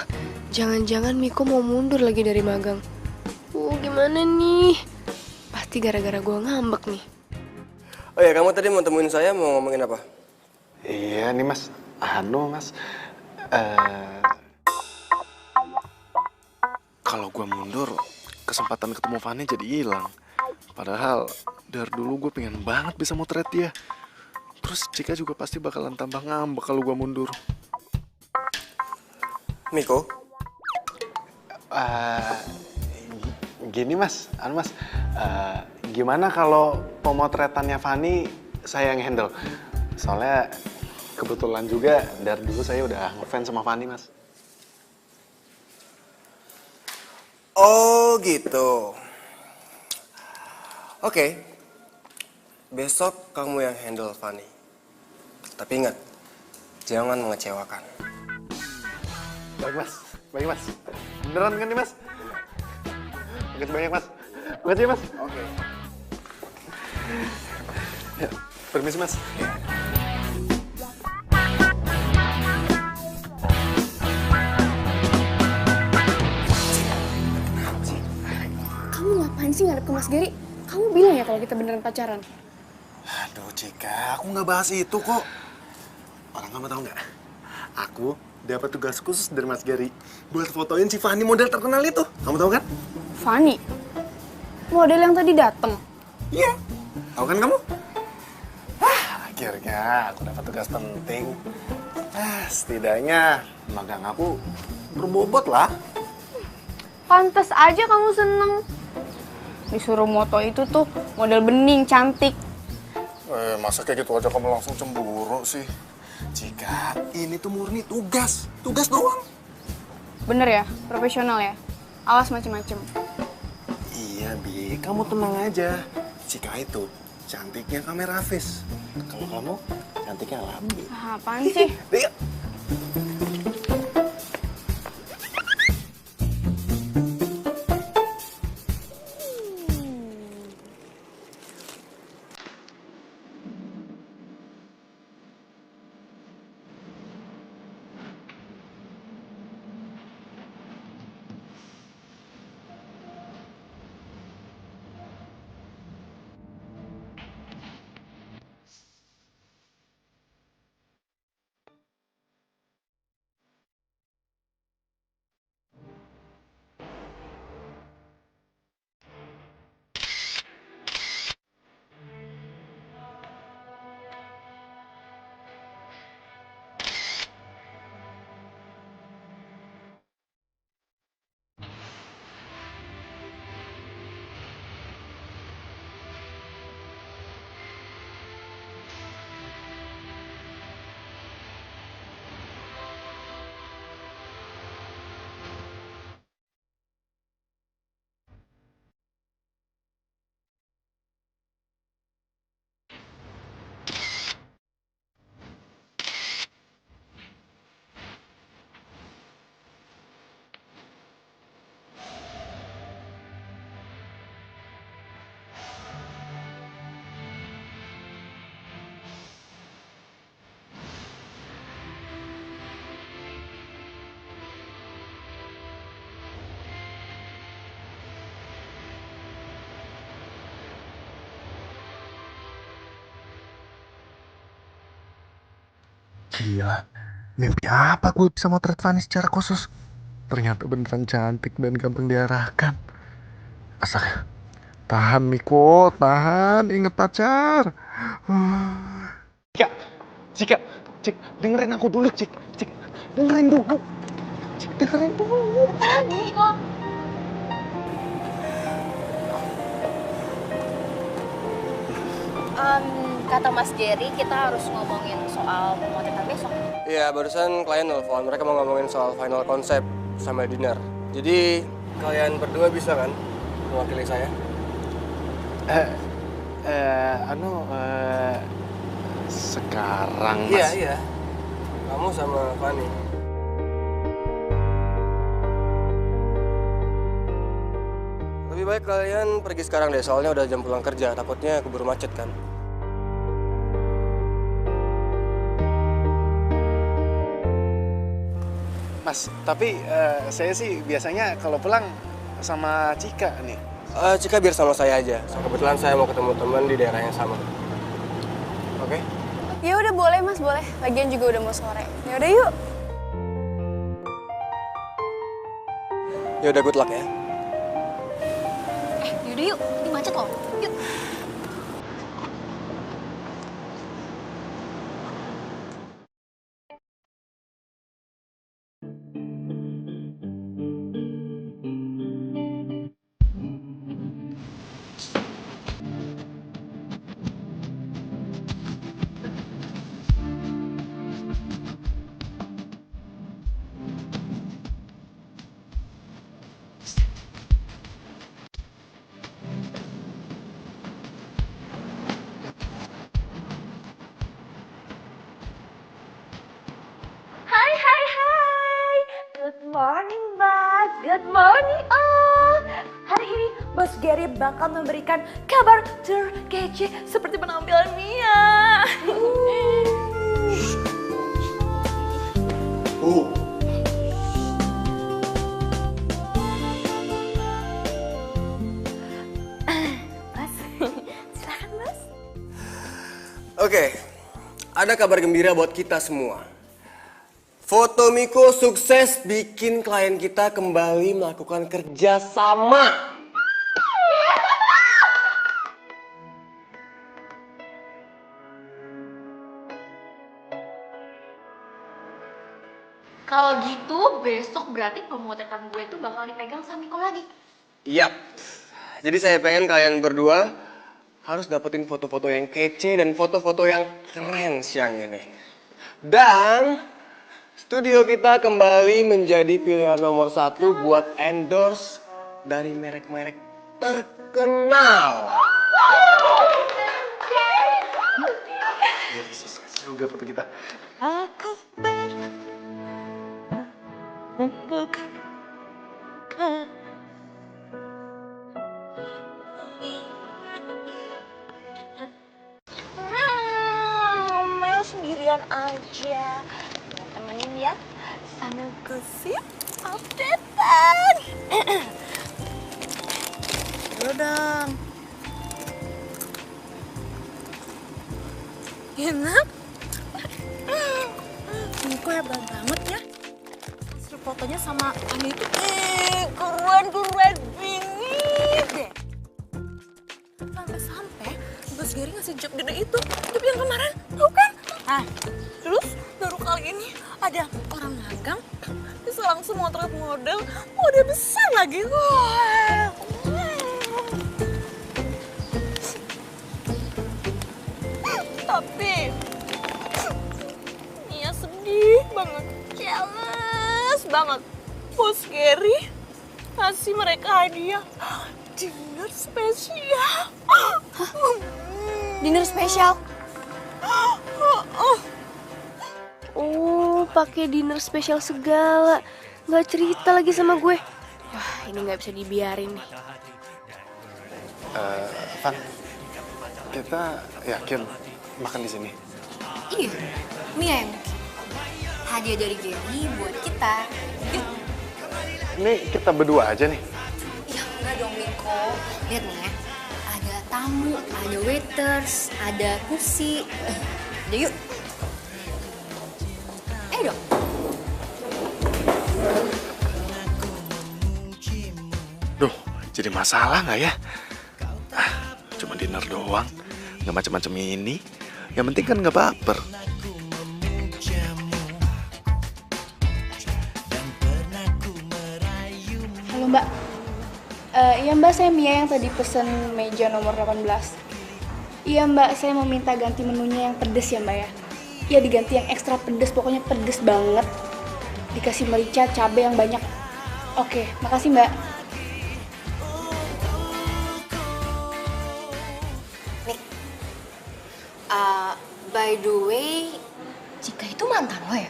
[SPEAKER 4] jangan-jangan Miko mau mundur lagi dari magang. Gimana nih? Pasti gara-gara gue ngambek nih.
[SPEAKER 7] Oh ya, kamu tadi mau temuin saya mau ngomongin apa?
[SPEAKER 1] Iya nih mas, mas. Kalau gue mundur, kesempatan ketemu Fanny jadi hilang. Padahal dari dulu gue pengen banget bisa motret dia. Terus Cika juga pasti bakalan tambah ngambek kalau gue mundur.
[SPEAKER 7] Miko?
[SPEAKER 1] Gini mas, gimana kalau pemotretannya Fanny saya yang handle? Soalnya kebetulan juga dari dulu saya udah ngefans sama Fanny mas.
[SPEAKER 7] Oh gitu. Oke. Besok kamu yang handle Fanny. Tapi ingat, jangan mengecewakan.
[SPEAKER 1] Baik mas. Beneran kan nih mas? Makasih banyak mas. Makasih ya mas.
[SPEAKER 7] Oke.
[SPEAKER 1] Ya, permisi mas.
[SPEAKER 3] Kamu ngapain sih ngadep ke Mas Gary? Kamu bilang ya kalau kita beneran pacaran?
[SPEAKER 1] Aduh Cika, aku nggak bahas itu kok. Orang kamu tahu nggak? Aku dapat tugas khusus dari Mas Gary buat fotoin si Fanny model terkenal itu. Kamu tahu kan?
[SPEAKER 3] Fanny? Model yang tadi datang.
[SPEAKER 1] Iya. Tahu kan kamu? Akhirnya aku dapat tugas penting. Setidaknya magang aku berbobot lah.
[SPEAKER 3] Pantes aja kamu seneng. Disuruh moto itu tuh model bening, cantik.
[SPEAKER 1] Masa kayak gitu aja kamu langsung cemburu sih? Jika ini tuh murni tugas doang.
[SPEAKER 3] Bener ya, profesional ya. Awas macem-macem.
[SPEAKER 1] Iya Bi, kamu tenang aja. Jika itu cantiknya kamera face. Kalau kamu cantiknya alami.
[SPEAKER 3] Apaan sih?
[SPEAKER 1] Yuk. Gila, mimpi apa gue bisa motret Fanny secara khusus? Ternyata beneran cantik dan gampang diarahkan. Astaga, tahan Miko, tahan, inget pacar. Cik, dengerin aku dulu, Cik, dengerin dulu.
[SPEAKER 3] Kata Mas Gary, kita harus ngomongin soal pemotretan besok.
[SPEAKER 7] Iya, barusan klien nelfon. Mereka mau ngomongin soal final konsep sama dinner. Jadi kalian berdua bisa kan mewakili saya?
[SPEAKER 1] Sekarang Mas.
[SPEAKER 7] Iya. Kamu sama Fanny. Lebih baik kalian pergi sekarang deh, soalnya udah jam pulang kerja. Takutnya keburu macet kan.
[SPEAKER 1] Mas, tapi saya sih biasanya kalau pulang sama Cika nih.
[SPEAKER 7] Cika biar sama saya aja. Kebetulan saya mau ketemu teman di daerah yang sama. Oke?
[SPEAKER 4] Ya udah boleh Mas, boleh. Lagian juga udah mau sore. Ya udah yuk.
[SPEAKER 7] Ya udah, good luck ya.
[SPEAKER 3] Yaudah yuk, ini macet loh. Yuk.
[SPEAKER 6] Hai. Good morning, Bas. Good morning, all. Hari ini Bos Gary bakal memberikan kabar terkece seperti penampilan Mia. Bas, silakan Bas.
[SPEAKER 7] Oke, ada kabar gembira buat kita semua. Foto Miko sukses bikin klien kita kembali melakukan kerja sama.
[SPEAKER 3] Kalau gitu, besok berarti pemotretan gue tuh bakal dipegang sama Miko lagi.
[SPEAKER 7] Yap. Jadi saya pengen kalian berdua harus dapetin foto-foto yang kece dan foto-foto yang keren siang ini. Dan studio kita kembali menjadi pilihan nomor 1 buat endorse dari merek-merek terkenal.
[SPEAKER 1] Juga foto kita.
[SPEAKER 5] Aku
[SPEAKER 6] Mel sendirian aja. Temenin ya, sambil gosip updatean.
[SPEAKER 4] Halo dong. Enak. Miko hebat banget ya. Hasil fotonya sama Ani itu
[SPEAKER 6] Keren bingit deh.
[SPEAKER 4] sampai-sampai Bos Gary ngasih job gede itu. Job yang kemarin, tau kan? Nah, terus baru kali ini ada orang magang bisa langsung motret model besar lagi. Wah.
[SPEAKER 6] Tapi Mia sedih banget, jealous banget. Bos Gary kasih mereka hadiah dinner spesial.
[SPEAKER 4] Dinner spesial. Oh, pakai dinner spesial segala. Nggak cerita lagi sama gue. Wah, ini nggak bisa dibiarin nih.
[SPEAKER 1] Van, kita yakin makan di sini.
[SPEAKER 3] Iya, Mia yang bikin. Hadiah dari Gary buat kita.
[SPEAKER 1] Ini kita berdua aja nih.
[SPEAKER 3] Ya enggak dong, Miko. Lihat nih ya. Ada tamu, ada waiters, ada kursi. Udah yuk. Ayo dong.
[SPEAKER 1] Duh, jadi masalah nggak ya? Cuma dinner doang, nggak macam-macam ini. Yang penting kan nggak baper.
[SPEAKER 4] Halo Mbak. Iya Mbak, saya Mia yang tadi pesen meja nomor 18.
[SPEAKER 3] Iya mbak, saya mau minta ganti menunya yang pedes ya mbak ya. Iya diganti yang ekstra pedes, pokoknya pedes banget. Dikasih merica, cabai yang banyak. Oke, makasih mbak.
[SPEAKER 9] By the way, Cika itu mantan lo ya?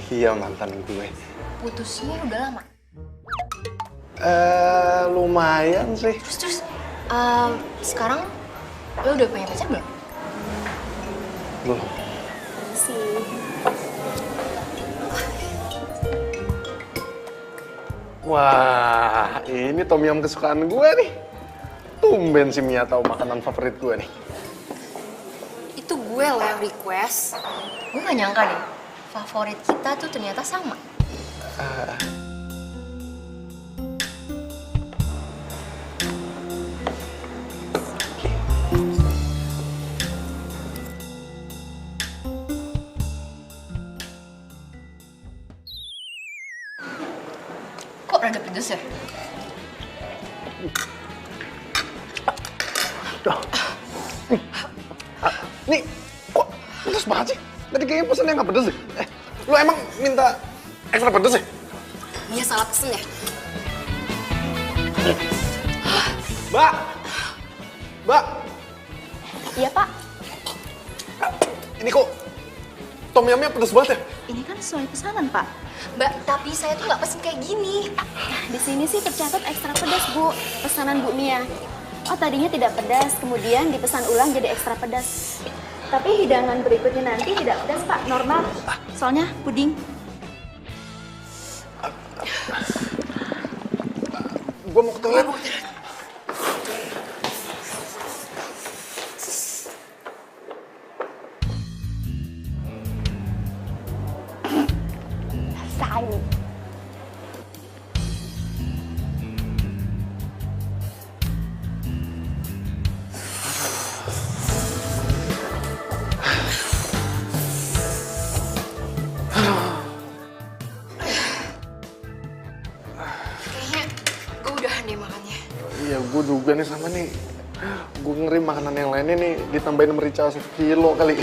[SPEAKER 1] Iya mantan gue.
[SPEAKER 9] Putusnya udah lama?
[SPEAKER 1] Lumayan sih.
[SPEAKER 9] Terus, sekarang lo udah punya pacar belum?
[SPEAKER 1] Belum.
[SPEAKER 9] Sih.
[SPEAKER 1] Wah, ini tom yum kesukaan gue nih. Tumben si Mia tahu makanan favorit gue nih.
[SPEAKER 9] Itu gue lo yang request. Gue gak nyangka deh, favorit kita tuh ternyata sama. Kok rada pedes ya?
[SPEAKER 1] Nih, kok pedes banget sih? Tadi kayaknya pesennya nggak pedes deh. Lu emang minta ekstra pedes ya?
[SPEAKER 9] Dia salah pesen ya?
[SPEAKER 1] Mbak! Mbak!
[SPEAKER 3] Iya pak,
[SPEAKER 1] Ini kok tom yumnya pedes banget ya?
[SPEAKER 3] ini kan sesuai pesanan pak.
[SPEAKER 9] Mbak, tapi saya tuh nggak pesen kayak gini.
[SPEAKER 3] Di sini sih tercatat ekstra pedas bu, pesanan Bu Mia. Oh tadinya tidak pedas, kemudian dipesan ulang jadi ekstra pedas. Tapi hidangan berikutnya nanti tidak pedas pak, normal. Soalnya puding.
[SPEAKER 1] Gue mau ke toilet.
[SPEAKER 3] Sayang.
[SPEAKER 9] Kayaknya gue udahan deh makannya.
[SPEAKER 1] Iya, gue juga nih sama nih. Gue ngeri makanan yang lainnya nih ditambahin merica 1 kilo kali.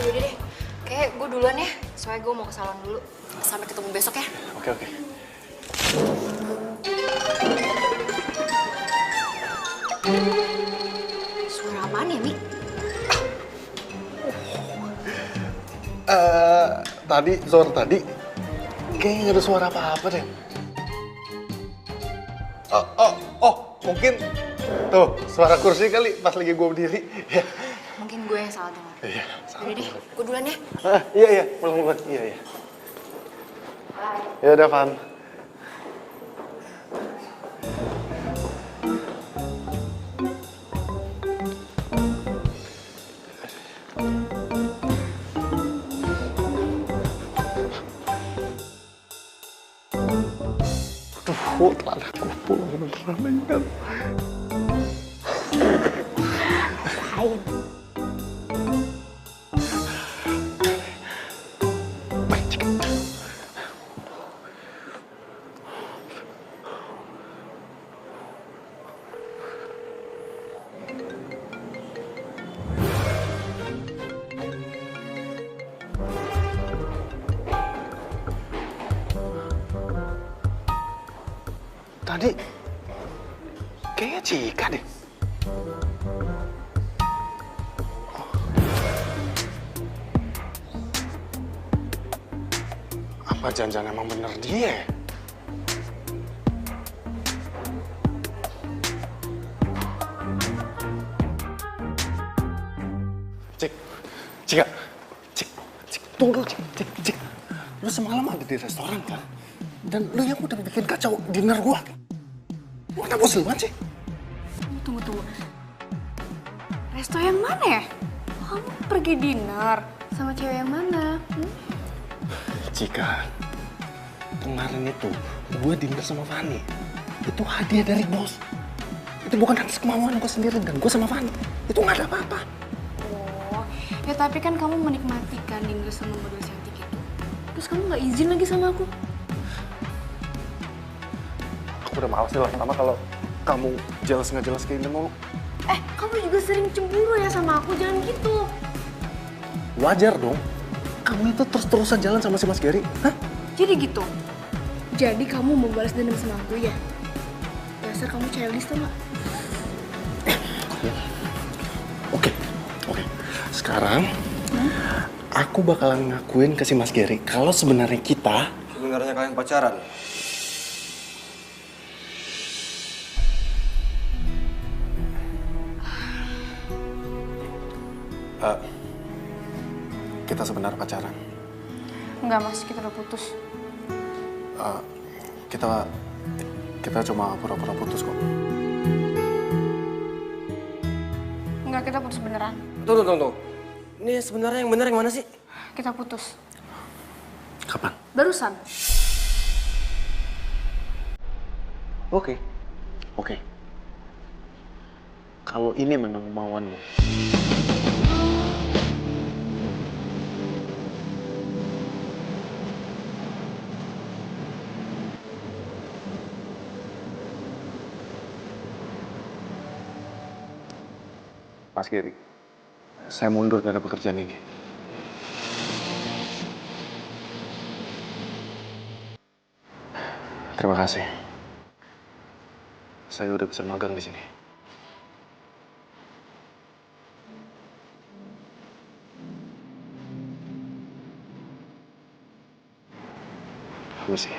[SPEAKER 9] Yaudah deh, kayak gue duluan ya. Soalnya gue mau ke salon dulu. Sampai ketemu besok ya.
[SPEAKER 1] Oke.
[SPEAKER 9] Suara apaan ya, Mi?
[SPEAKER 1] Tadi kayaknya nggak ada suara apa-apa deh. Mungkin tuh suara kursi kali pas lagi gue berdiri. Ya.
[SPEAKER 9] Mungkin gue yang salah dengar.
[SPEAKER 1] Iya.
[SPEAKER 9] Yaudah deh, gue duluan ya.
[SPEAKER 1] Iya, pulang. Iya. Ya udah, Van. Aduh, telah aku pulang beneran ingat. Baik, Cik. Tadi kayaknya Cika deh. Apa jangan-jangan emang bener dia ya? Cika. Tunggu, Cik. Lu semalam ada di restoran kan? Dan lu yang udah bikin kacau dinner gua. Lu kenapa bosan banget sih?
[SPEAKER 3] Tunggu. Resto yang mana ya? Kamu pergi dinner sama cewek yang mana?
[SPEAKER 1] Cika, kemarin itu gue dinner sama Fanny. Itu hadiah dari bos. Itu bukan atas kemauan gue sendiri dan gue sama Fanny. Itu nggak ada apa-apa.
[SPEAKER 3] Oh, ya tapi kan kamu menikmati kan dinner sama model cantik itu. Terus kamu nggak izin lagi sama aku?
[SPEAKER 1] Aku udah males nih lama-lama kalau kamu jelas nggak jelas kayak gini mulu.
[SPEAKER 3] Kamu juga sering cemburu ya sama aku, jangan gitu.
[SPEAKER 1] Wajar dong. Kamu itu terus-terusan jalan sama si Mas Gary. Hah?
[SPEAKER 3] Jadi gitu? Jadi kamu mau balas dendam sama aku ya? Dasar kamu childish tuh, Mak.
[SPEAKER 1] Oke. Sekarang, aku bakalan ngakuin ke si Mas Gary kalau sebenarnya
[SPEAKER 7] Sebenarnya kalian pacaran.
[SPEAKER 1] kita sebenarnya pacaran.
[SPEAKER 3] Enggak, Mas, kita udah putus.
[SPEAKER 1] Kita cuma pura-pura putus kok.
[SPEAKER 3] Enggak, kita putus beneran.
[SPEAKER 7] Tunggu. Ini sebenarnya yang benar yang mana sih?
[SPEAKER 3] Kita putus.
[SPEAKER 1] Kapan?
[SPEAKER 3] Barusan.
[SPEAKER 1] Oke. Kalau ini memang kemauanmu. Mas Gary, saya mundur dari pekerjaan ini. Terima kasih. Saya udah bisa magang di sini. Permisi.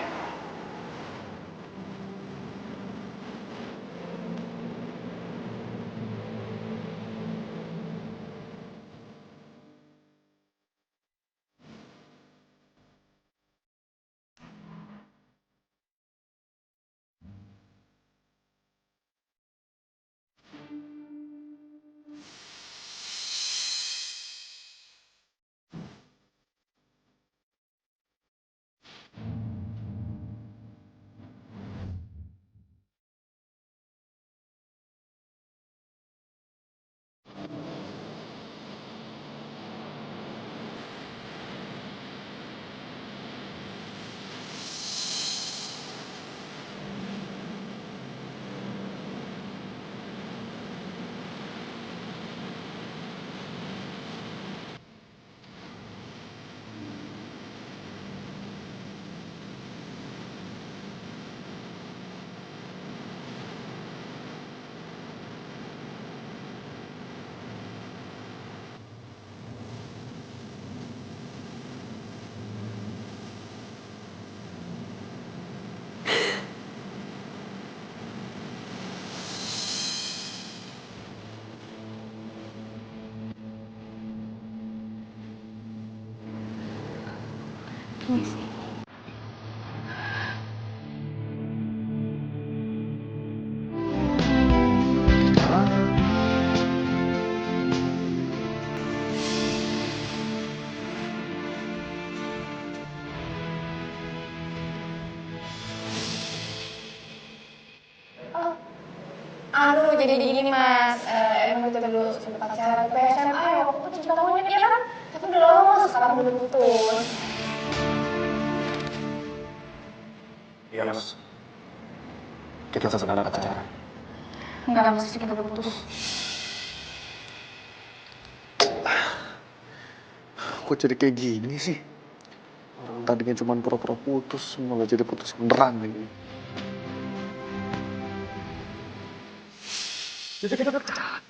[SPEAKER 3] Aduh, jadi gini, Mas. Emang kita dulu sempat pacaran ke SMA ya, waktu cinta monyet ya kan? Tapi udah lama, sekarang udah putus.
[SPEAKER 1] Iya, Mas. Kita sebenarnya pacaran.
[SPEAKER 3] Enggak, Mas, kita udah putus.
[SPEAKER 1] Kok jadi kayak gini sih? Orang tadinya cuma pura-pura putus, malah jadi putus beneran lagi. Jadi kita pacaran.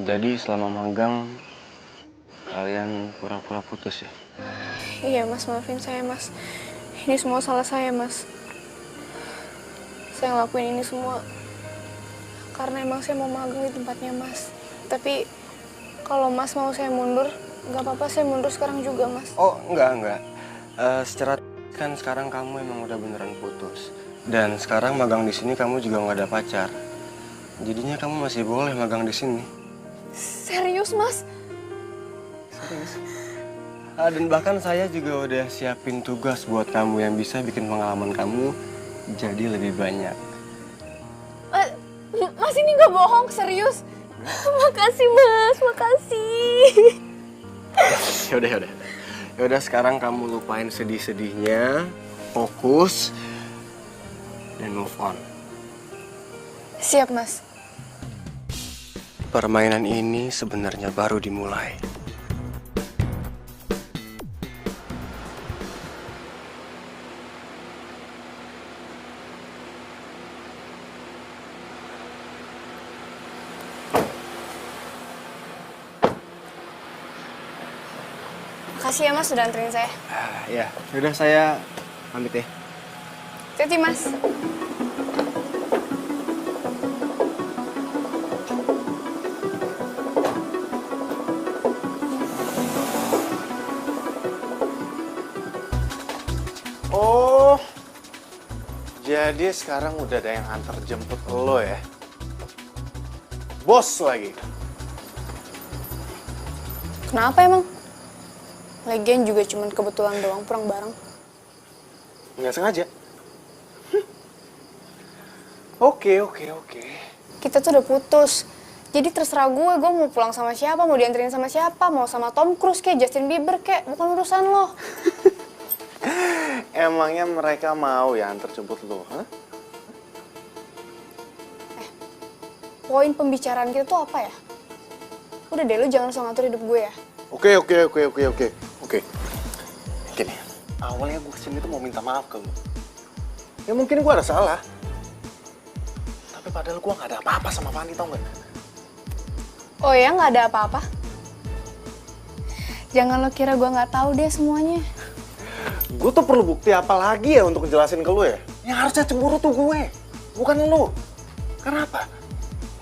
[SPEAKER 7] Jadi selama magang kalian pura-pura putus ya?
[SPEAKER 3] Iya, Mas, maafin saya, Mas. Ini semua salah saya, Mas. Saya ngelakuin ini semua karena emang saya mau magang di tempatnya Mas. Tapi kalau Mas mau saya mundur, nggak apa-apa, saya mundur sekarang juga, Mas.
[SPEAKER 7] Oh, enggak. Secara kan sekarang kamu emang udah beneran putus. Dan sekarang magang di sini kamu juga nggak ada pacar. Jadinya kamu masih boleh magang di sini.
[SPEAKER 3] Serius, Mas?
[SPEAKER 7] Serius? Dan bahkan saya juga udah siapin tugas buat kamu yang bisa bikin pengalaman kamu jadi lebih banyak.
[SPEAKER 3] Mas ini nggak bohong, serius. Makasih Mas, makasih.
[SPEAKER 7] Yaudah sekarang kamu lupain sedih-sedihnya, fokus, dan move on.
[SPEAKER 3] Siap Mas.
[SPEAKER 7] Permainan ini sebenarnya baru dimulai.
[SPEAKER 3] Makasih ya Mas sudah anterin saya.
[SPEAKER 7] Ya, yaudah saya pamit ya.
[SPEAKER 3] Hati-hati Mas.
[SPEAKER 1] Oh, jadi sekarang udah ada yang antar jemput lo ya? Bos lagi.
[SPEAKER 3] Kenapa emang? Lagian juga cuman kebetulan doang pulang bareng.
[SPEAKER 1] Nggak sengaja. Oke.
[SPEAKER 3] Kita tuh udah putus. Jadi terserah gue mau pulang sama siapa, mau dianterin sama siapa, mau sama Tom Cruise kayak Justin Bieber kayak, bukan urusan lo.
[SPEAKER 1] Emangnya mereka mau ya antar jemput lo? Hah?
[SPEAKER 3] Poin pembicaraan kita tuh apa ya? Udah deh, lo jangan langsung ngatur hidup gue ya.
[SPEAKER 1] Oke. Gini, awalnya gue kesini tuh mau minta maaf ke lo. Ya mungkin gue ada salah. Tapi padahal gue gak ada apa-apa sama Fanny, tau gak?
[SPEAKER 3] Oh ya, nggak ada apa-apa? Jangan lo kira gue nggak tahu deh semuanya.
[SPEAKER 1] Gue tuh perlu bukti apa lagi ya untuk ngejelasin ke lo ya? Yang harusnya cemburu tuh gue, bukan lo. Kenapa?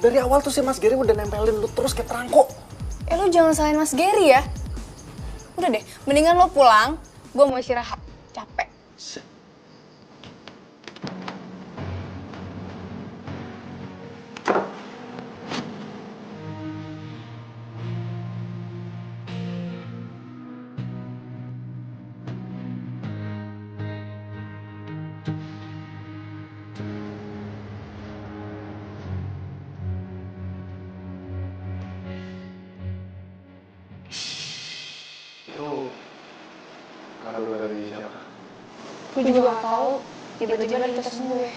[SPEAKER 1] Dari awal tuh si Mas Gary udah nempelin lo terus kayak perangko.
[SPEAKER 3] Lo jangan salahin Mas Gary ya. Udah deh, mendingan lo pulang. Gue mau istirahat, capek.
[SPEAKER 1] Kalau dari siapa?
[SPEAKER 3] Gue juga gak tahu. Tiba-tiba dari tas gue.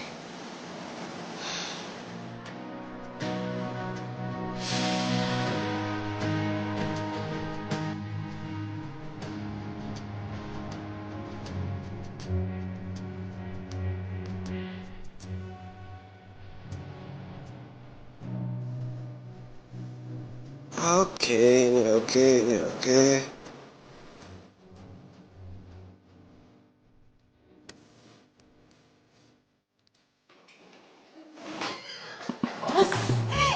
[SPEAKER 7] Oke.
[SPEAKER 6] Bos,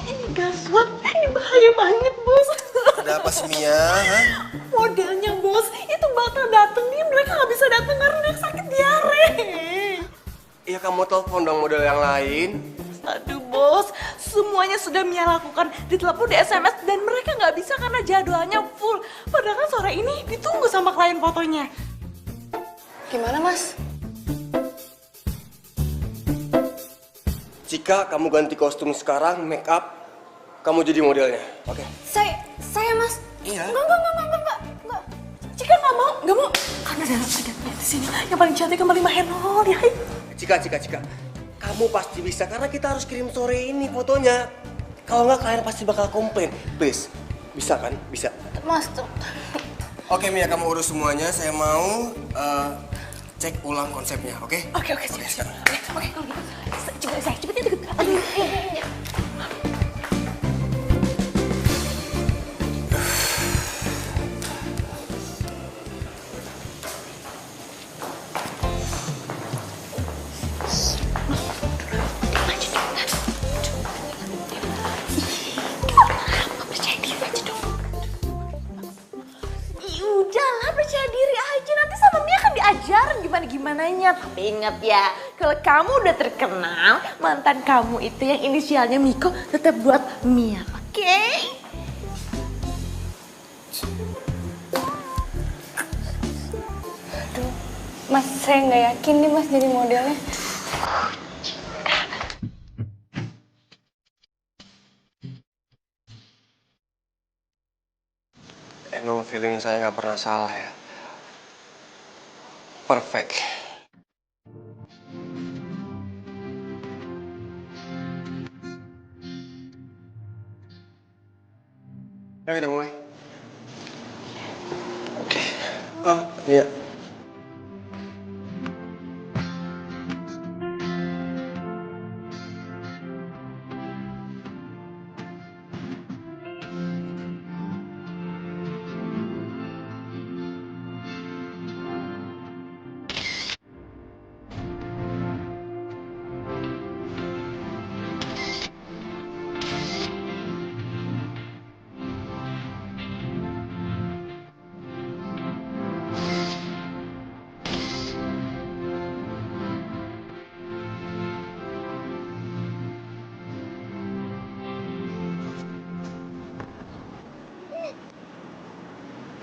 [SPEAKER 6] ini gaswat, ini bahaya banget bos.
[SPEAKER 7] Ada apa sih Mia? Hah?
[SPEAKER 6] Modelnya bos, itu bakal dateng nih, mereka gak bisa dateng karena dia sakit diare.
[SPEAKER 7] Iya kamu telepon dong model yang lain.
[SPEAKER 6] Aduh bos, semuanya sudah Mia lakukan, ditelepon, di SMS, dan mereka nggak bisa karena jadwalnya full. Padahal kan sore ini ditunggu sama klien fotonya.
[SPEAKER 3] Gimana Mas?
[SPEAKER 7] Cika, kamu ganti kostum sekarang, make up, kamu jadi modelnya, oke?
[SPEAKER 3] Saya Mas.
[SPEAKER 7] Iya.
[SPEAKER 6] Enggak. Cika nggak mau. Karena ada di sini yang paling cantik yang paling mahal ya.
[SPEAKER 7] Cika. Kamu pasti bisa karena kita harus kirim sore ini fotonya. Kalau nggak kalian pasti bakal komplain. Please, bisa kan? Bisa.
[SPEAKER 3] Mas tuh.
[SPEAKER 7] Oke Mia, kamu urus semuanya. Saya mau cek ulang konsepnya, oke?
[SPEAKER 6] Oke, sekarang. Oke, kalau gitu. Cepetnya deket. Aduh, iya. Udahlah, percaya diri aja. Nanti sama Mia kan diajarin gimana-gimananya. Tapi ingat ya, kalau kamu udah terkenal, mantan kamu itu yang inisialnya Miko tetap buat Mia, oke?
[SPEAKER 3] Mas, saya nggak yakin nih Mas jadi modelnya.
[SPEAKER 7] Emang feeling saya nggak pernah salah ya. Perfect. Ya kita mulai. Oke. Oh iya.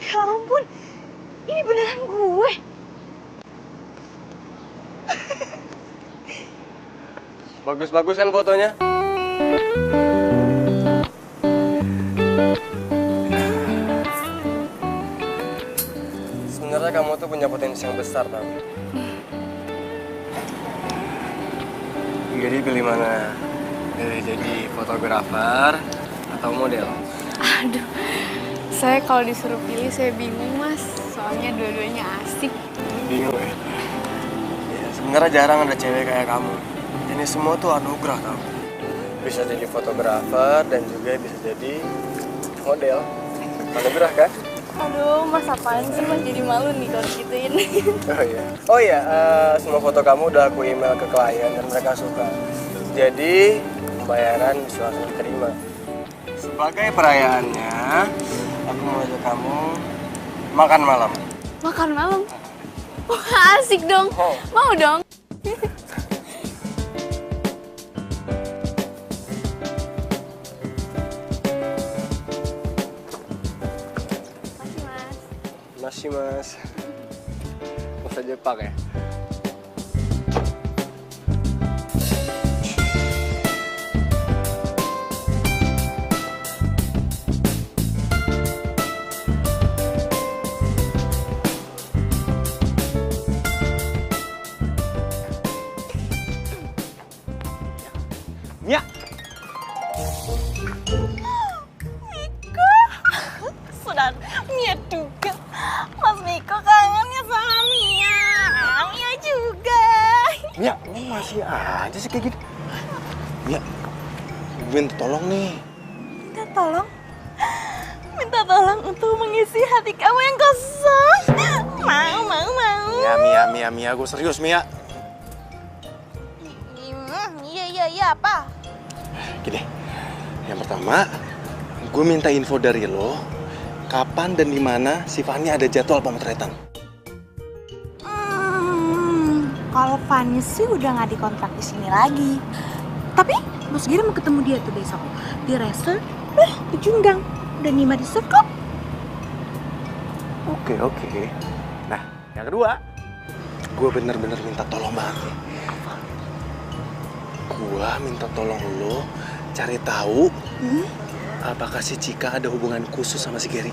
[SPEAKER 3] Ya ampun, ini beneran gue.
[SPEAKER 7] Bagus-bagus kan fotonya? Sebenarnya kamu tuh punya potensi yang besar, tau? Jadi pilih mana? Pilih jadi fotografer atau model?
[SPEAKER 3] Aduh, saya kalau disuruh pilih saya bingung Mas. Soalnya dua-duanya asik.
[SPEAKER 7] Bingung ya? Ya, sebenarnya jarang ada cewek kayak kamu. Ini semua tuh anugerah tau. Bisa jadi fotografer dan juga bisa jadi model. Anugerah kan?
[SPEAKER 3] Aduh, Mas apaan sih Mas jadi malu nih kalau gituin.
[SPEAKER 7] Oh iya, semua foto kamu udah aku email ke klien dan mereka suka. Jadi pembayaran bisa langsung terima. Sebagai perayaannya, aku mau ajak kamu makan malam.
[SPEAKER 3] Makan malam? Wah asik dong, mau dong.
[SPEAKER 7] Masih mas. Bahasa Jepang ya?
[SPEAKER 1] Mia!
[SPEAKER 4] Miko, sudah Mia juga. Mas Miko kangennya sama Mia. Mia juga.
[SPEAKER 1] Mia, lu masih aja sih kayak gitu. Mia, gue minta tolong nih.
[SPEAKER 4] Minta tolong? Minta tolong untuk mengisi hati kamu yang kosong. Mau.
[SPEAKER 1] Mia, gue serius, Mia.
[SPEAKER 4] Iya, apa?
[SPEAKER 1] Gini, yang pertama, gue minta info dari lo, kapan dan di mana si Fanny ada jadwal pemotretan.
[SPEAKER 6] Kalau Fanny sih udah nggak dikontrak di sini lagi. Tapi Mas Giri mau ketemu dia tuh besok di resort, di Junggang. Udah Nima di kok.
[SPEAKER 1] Oke. Nah, yang kedua, gue bener-bener minta tolong banget nih. Gue minta tolong lo cari tahu apakah si Cika ada hubungan khusus sama si Gary.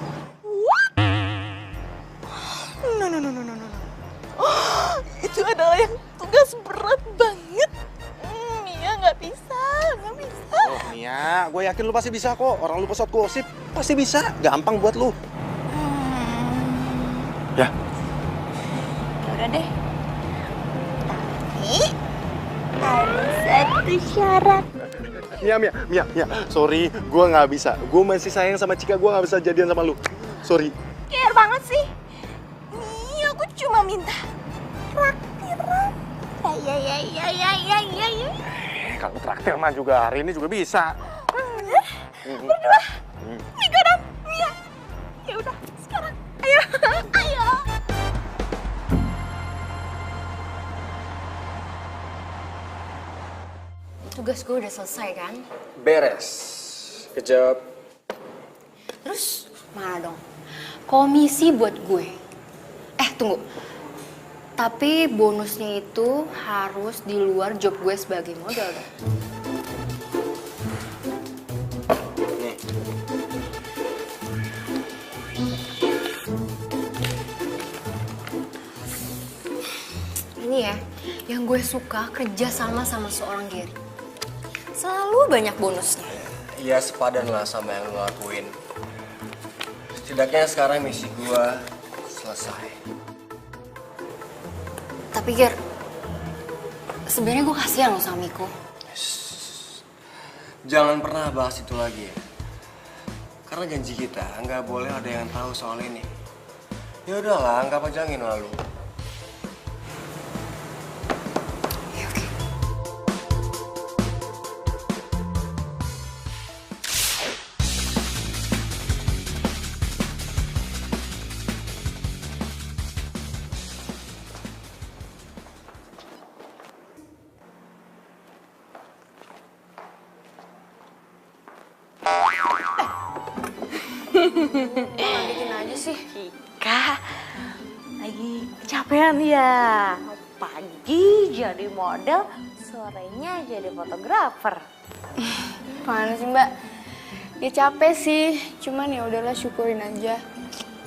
[SPEAKER 4] No. Itu adalah yang tugas berat banget. Mia nggak bisa.
[SPEAKER 1] Oh Mia, gue yakin lu pasti bisa kok. Orang lu pesawat gosip pasti bisa. Gampang buat lu. Ya.
[SPEAKER 6] Udah deh. Tapi ada satu syarat.
[SPEAKER 1] Mia, sorry, gue nggak bisa. Gue masih sayang sama Cika, gue nggak bisa jadian sama lu. Sorry.
[SPEAKER 4] Care banget sih. Nih, aku cuma minta traktiran. Ya.
[SPEAKER 1] Kalau traktir mah juga hari ini juga bisa.
[SPEAKER 4] Bener? Berdua. Mika dan Mia. Ya udah, sekarang. Ayo.
[SPEAKER 9] Tugas gue udah selesai kan?
[SPEAKER 7] Beres. Kejawab.
[SPEAKER 9] Terus mana dong? Komisi buat gue. Tunggu. Tapi bonusnya itu harus di luar job gue sebagai model.
[SPEAKER 7] Nih.
[SPEAKER 9] Ini ya, yang gue suka kerja sama seorang Gary. Selalu banyak bonusnya.
[SPEAKER 7] Ya sepadan lah sama yang lo lakuin. Setidaknya sekarang misi gue selesai.
[SPEAKER 9] Tapi Ger, sebenarnya gue kasihan loh sama Miko.
[SPEAKER 7] Jangan pernah bahas itu lagi ya. Karena janji kita nggak boleh ada yang tahu soal ini. Ya udahlah, nggak pajangin lalu.
[SPEAKER 9] Ya oke. Bikin aja sih.
[SPEAKER 6] Cika, lagi kecapean ya. Pagi jadi model, sorenya jadi fotografer.
[SPEAKER 3] Mana sih Mbak? Ya capek sih, cuman ya udahlah syukurin aja.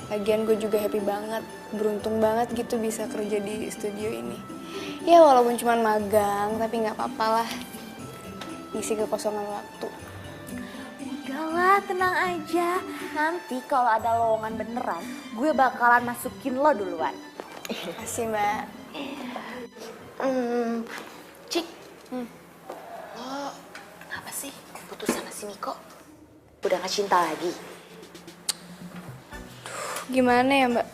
[SPEAKER 3] Lagian gue juga happy banget, beruntung banget gitu bisa kerja di studio ini. Ya walaupun cuman magang, tapi nggak apa-apa lah. Ngisi kekosongan waktu.
[SPEAKER 6] Udahlah, tenang aja. Nanti kalau ada lowongan beneran, gue bakalan masukin lo duluan.
[SPEAKER 3] Makasih Mbak.
[SPEAKER 6] Cik, lo kenapa sih putus sama si Miko? Udah gak cinta lagi?
[SPEAKER 3] Gimana ya Mbak?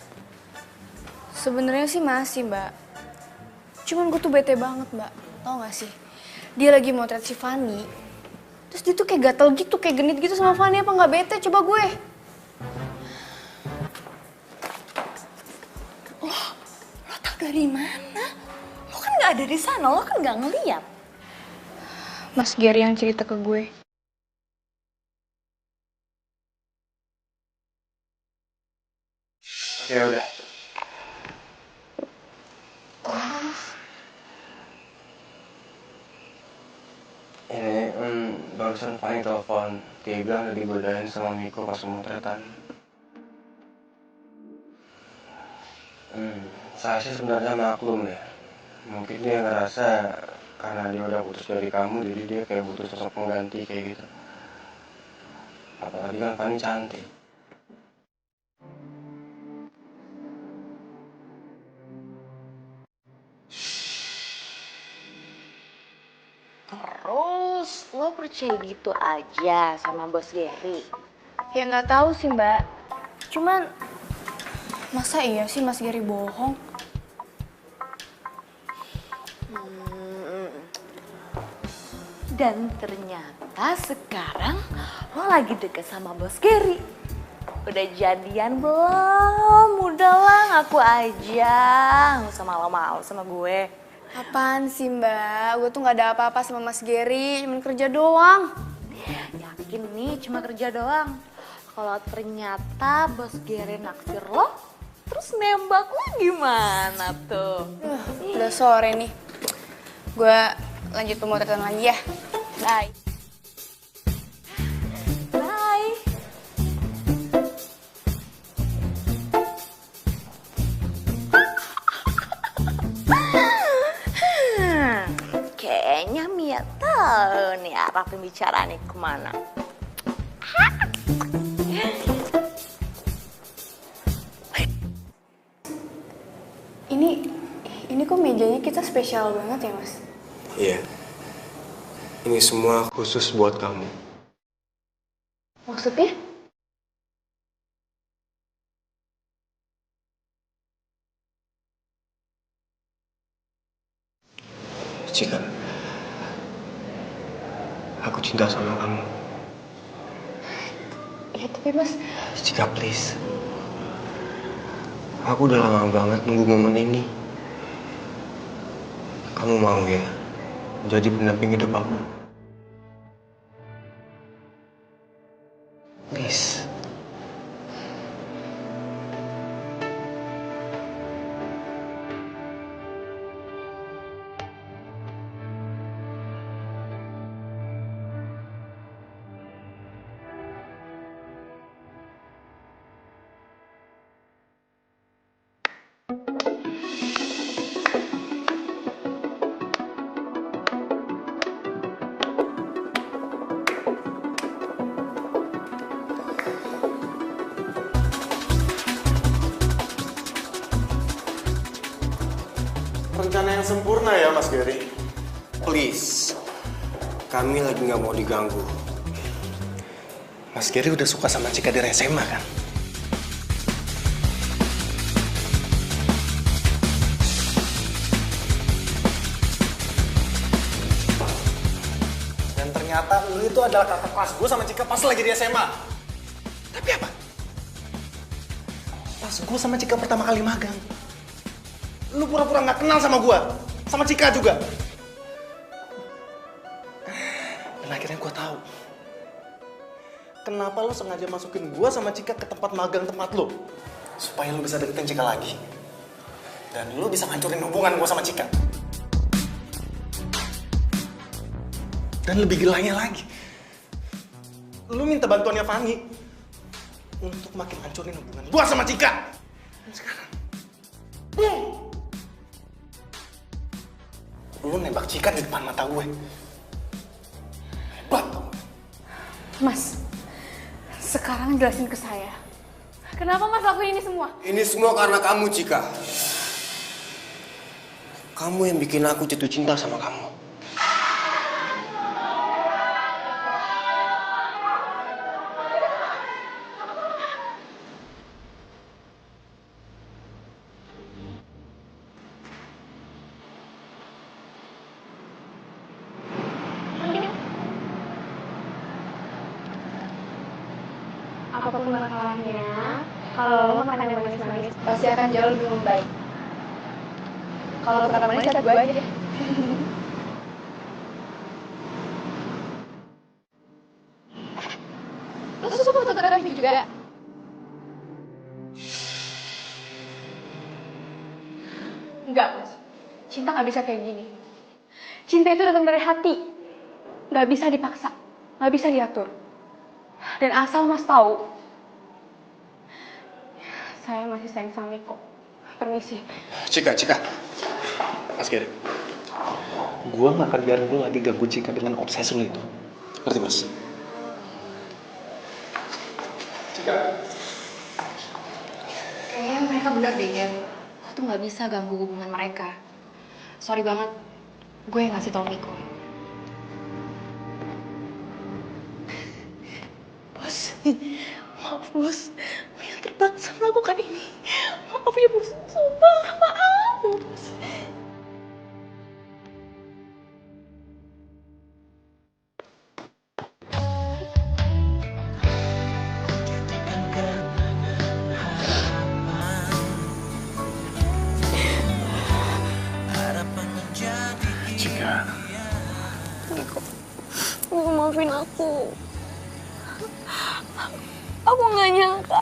[SPEAKER 3] Sebenarnya sih masih Mbak. Cuman gue tuh bete banget Mbak. Tau gak sih? Dia lagi motret si Fanny. Terus dia tuh kayak gatel gitu, kayak genit gitu sama Fanny. Apa gak bete? Coba gue.
[SPEAKER 6] Lo tau dari mana? Lo kan gak ada di sana, lo kan gak ngeliat.
[SPEAKER 3] Mas Gary yang cerita ke gue.
[SPEAKER 7] Ya udah. Ini barusan paling telepon. Dia bilang udah digodain sama Miko pas pemotretan. Saya sih sebenarnya maklum ya. Mungkin dia ngerasa karena dia udah putus dari kamu, jadi dia kayak butuh sosok pengganti kayak gitu. Apalagi kan Fanny cantik.
[SPEAKER 6] Terus lo percaya gitu aja sama bos Gary?
[SPEAKER 3] Ya nggak tahu sih Mbak. Cuman masa iya sih Mas Gary bohong?
[SPEAKER 6] Dan ternyata sekarang lo lagi deket sama bos Gary. Udah jadian belum? Udahlah ngaku aja. Gak usah malu-malu sama gue.
[SPEAKER 3] Apaan sih Mbak? Gue tuh nggak ada apa-apa sama Mas Gary, cuman kerja doang.
[SPEAKER 6] Yakin nih cuma kerja doang. Kalau ternyata bos Gary naksir lo, terus nembak lo gimana tuh?
[SPEAKER 3] Udah sore nih. Gue lanjut pemotretan lagi ya. Bye.
[SPEAKER 6] Bye. Kayaknya Mia tahu nih arah pembicaraannya kemana.
[SPEAKER 3] Ini kok mejanya kita spesial banget ya Mas?
[SPEAKER 7] Iya. Ini semua khusus buat kamu.
[SPEAKER 3] Maksudnya?
[SPEAKER 7] Cika, aku cinta sama kamu.
[SPEAKER 3] Ya tapi Mas,
[SPEAKER 7] Cika, please. Aku udah lama banget nunggu momen ini. Kamu mau ya jadi pendamping hidup aku? Please.
[SPEAKER 1] yang sempurna ya, Mas Gary.
[SPEAKER 7] Please, kami lagi nggak mau diganggu.
[SPEAKER 1] Mas Gary udah suka sama Cika dari SMA kan? Dan ternyata lu itu adalah kakak kelas gue sama Cika pas lagi di SMA. Tapi apa? Pas gue sama Cika pertama kali magang, lu pura-pura nggak kenal sama gue, sama Cika juga. Dan akhirnya gue tahu kenapa lu sengaja masukin gue sama Cika ke tempat magang tempat lu, supaya lu bisa deketin Cika lagi. Dan lu bisa ngancurin hubungan gue sama Cika. Dan lebih gilanya lagi, lu minta bantuannya Fanny untuk makin hancurin hubungan gue sama Cika. Dan sekarang, boom! Lu nembak Cika di depan mata gue. Hebat.
[SPEAKER 3] Mas, sekarang jelasin ke saya. Kenapa Mas lakuin ini semua?
[SPEAKER 7] Ini semua karena kamu, Cika. Kamu yang bikin aku jatuh cinta sama kamu.
[SPEAKER 3] Apapun masalahnya, kalau lo makan yang manis-manis, pasti akan jauh lebih membaik. Kalau makan manis, lihat gue aja deh. Lo suka fotografi juga? Enggak, Mas. Cinta nggak bisa kayak gini. Cinta itu datang dari hati. Nggak bisa dipaksa. Nggak bisa diatur. Dan asal Mas tahu, saya masih sayang sama Miko. Permisi.
[SPEAKER 1] Cika. Mas Gary, gue gak akan biarin lu lagi ganggu Cika dengan obsesi lu itu. Ngerti, Mas? Cika.
[SPEAKER 3] Kayaknya mereka benar deh, Ken. Lo tuh gak bisa ganggu hubungan mereka. Sorry banget, gue yang ngasih tau Miko.
[SPEAKER 4] Bos, maaf bos, yang terpaksa melakukan ini. Maaf ya bos, sumpah, maaf bos.
[SPEAKER 1] Cika.
[SPEAKER 4] Miko, maafin aku. Aku nggak nyangka.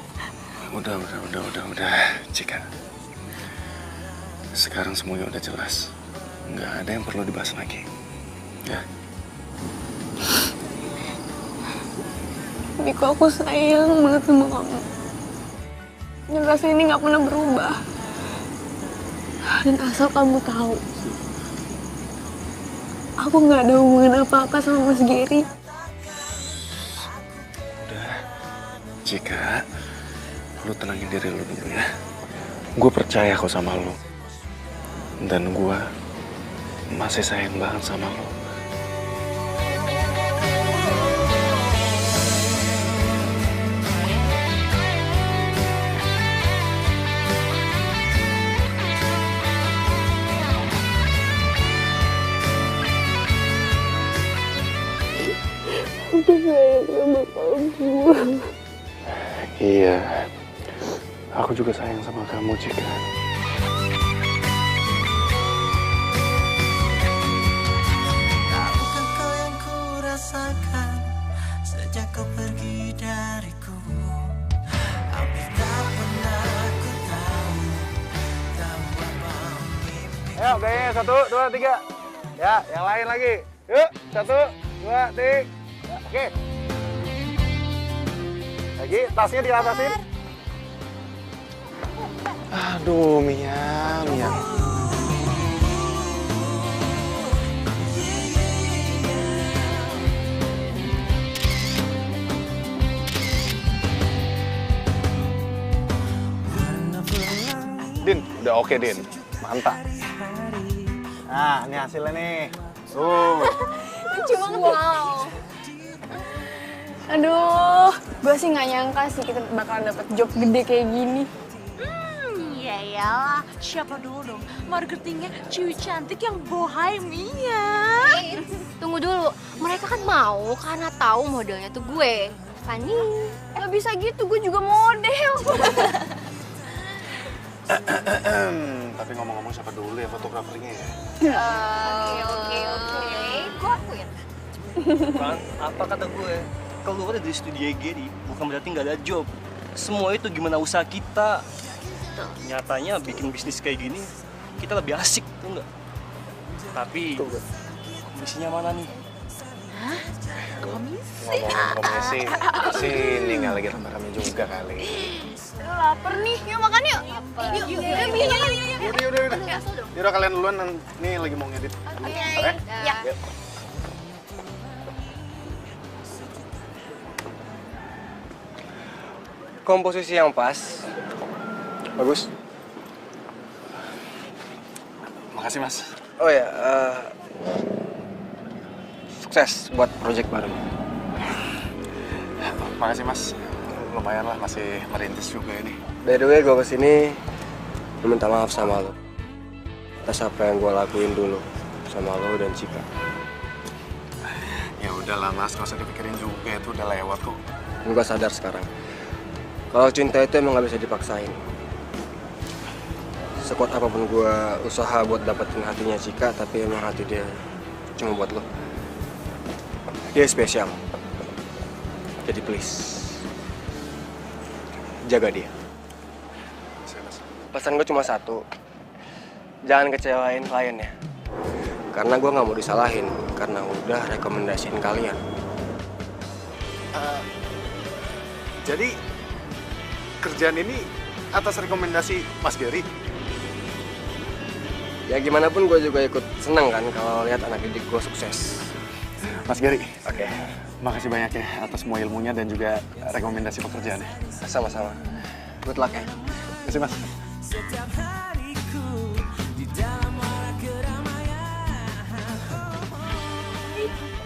[SPEAKER 1] Udah, Cika. Sekarang semuanya udah jelas. Nggak ada yang perlu dibahas lagi. Ya.
[SPEAKER 4] Miko, aku sayang banget sama kamu. Dan rasa ini nggak pernah berubah. Dan asal kamu tahu, aku nggak ada hubungan apa-apa sama Mas Gary.
[SPEAKER 1] Cika, lu tenangin diri lu dulu ya. Gue percaya kok sama lu. Dan gue masih sayang banget sama lu.
[SPEAKER 4] Aku sayang sama kamu.
[SPEAKER 1] Iya, aku juga sayang sama kamu, Cika.
[SPEAKER 10] Tahukah kau yang ku rasakan sejak kau pergi dariku? Hampir tak pernah ku tahu apa mimpi.
[SPEAKER 1] Ayo, gayanya 1, 2, 3. Ya, yang lain lagi. Yuk, 1, 2, 3. Ya, oke. Lagi, tasnya diatasin. Aduh, Mia. Din, udah oke, Din. Mantap. Nah, ini hasilnya nih. Tuh.
[SPEAKER 3] Lucu banget. Wow. Aduh, gue sih nggak nyangka sih kita bakalan dapet job gede kayak gini.
[SPEAKER 6] Ya iyalah, siapa dulu dong marketingnya cewek cantik yang bohemia.
[SPEAKER 9] Tunggu dulu, mereka kan mau karena tahu modelnya tuh gue, Fanny.
[SPEAKER 3] Gak bisa gitu, gue juga model.
[SPEAKER 1] Tapi ngomong-ngomong siapa dulu ya fotografernya ya?
[SPEAKER 9] Oke. Gue akuin.
[SPEAKER 8] Kan, apa kata gue? Kalau lu ada di studio Gary, bukan berarti nggak ada job. Semua itu gimana usaha kita. Nyatanya bikin bisnis kayak gini, kita lebih asik, tuh nggak? Tapi, komisinya mana nih?
[SPEAKER 1] Ngomongin komisi, sini nggak lagi rame-rame juga kali.
[SPEAKER 3] Aduh lapar nih, yuk makan yuk. Yuk.
[SPEAKER 1] Yaudah kalian duluan, nih lagi mau ngedit. Oke?
[SPEAKER 3] Ya.
[SPEAKER 1] Yuk.
[SPEAKER 7] Komposisi yang pas. Bagus.
[SPEAKER 1] Makasih mas.
[SPEAKER 7] Oh ya, sukses buat project baru.
[SPEAKER 1] Makasih mas. Lumayan lah, masih merintis juga ini.
[SPEAKER 7] By the way, gue kesini minta maaf sama lo atas apa yang gue lakuin dulu sama lo dan Cika.
[SPEAKER 1] Ya udahlah mas, gak usah dipikirin juga, itu udah lewat kok.
[SPEAKER 7] Gue sadar sekarang. Kalau cinta itu emang gak bisa dipaksain. Sekuat apapun gue usaha buat dapetin hatinya Cika, tapi emang hati dia cuma buat lo. Dia spesial. Jadi please, jaga dia. Pesan gue cuma satu, jangan kecewain kliennya. Karena gue gak mau disalahin, karena udah rekomendasiin kalian.
[SPEAKER 1] Jadi, kerjaan ini atas rekomendasi Mas Gary?
[SPEAKER 7] Ya gimana pun gue juga ikut seneng kan kalau lihat anak didik gue sukses.
[SPEAKER 1] Mas Gary, oke. Makasih banyak ya atas semua ilmunya dan juga rekomendasi pekerjaannya.
[SPEAKER 7] Sama-sama. Good luck ya.
[SPEAKER 1] Terima kasih mas.
[SPEAKER 10] Setiap hariku di dalam arah keramaian.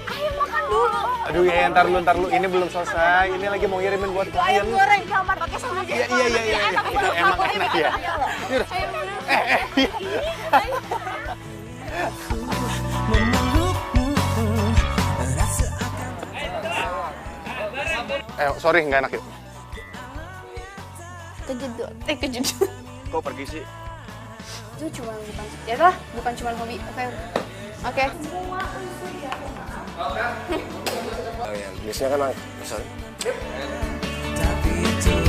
[SPEAKER 3] Ayo makan dulu.
[SPEAKER 1] Aduh ya, ntar lu. Ini belum selesai. Ini lagi mau ngirimin buat klien.
[SPEAKER 3] Ayam goreng kamar pakai sama
[SPEAKER 1] Iya. Emang enak ya. Yaudah.
[SPEAKER 10] Memelukmu rasa akan
[SPEAKER 1] Sorry, nggak enak yuk.
[SPEAKER 3] Kejedot.
[SPEAKER 7] Kok pergi sih?
[SPEAKER 3] Itu cuma bukan, ya lah, bukan cuma hobi. Oke.
[SPEAKER 7] Oh ya, biasanya kan sorry.
[SPEAKER 10] tapi untuk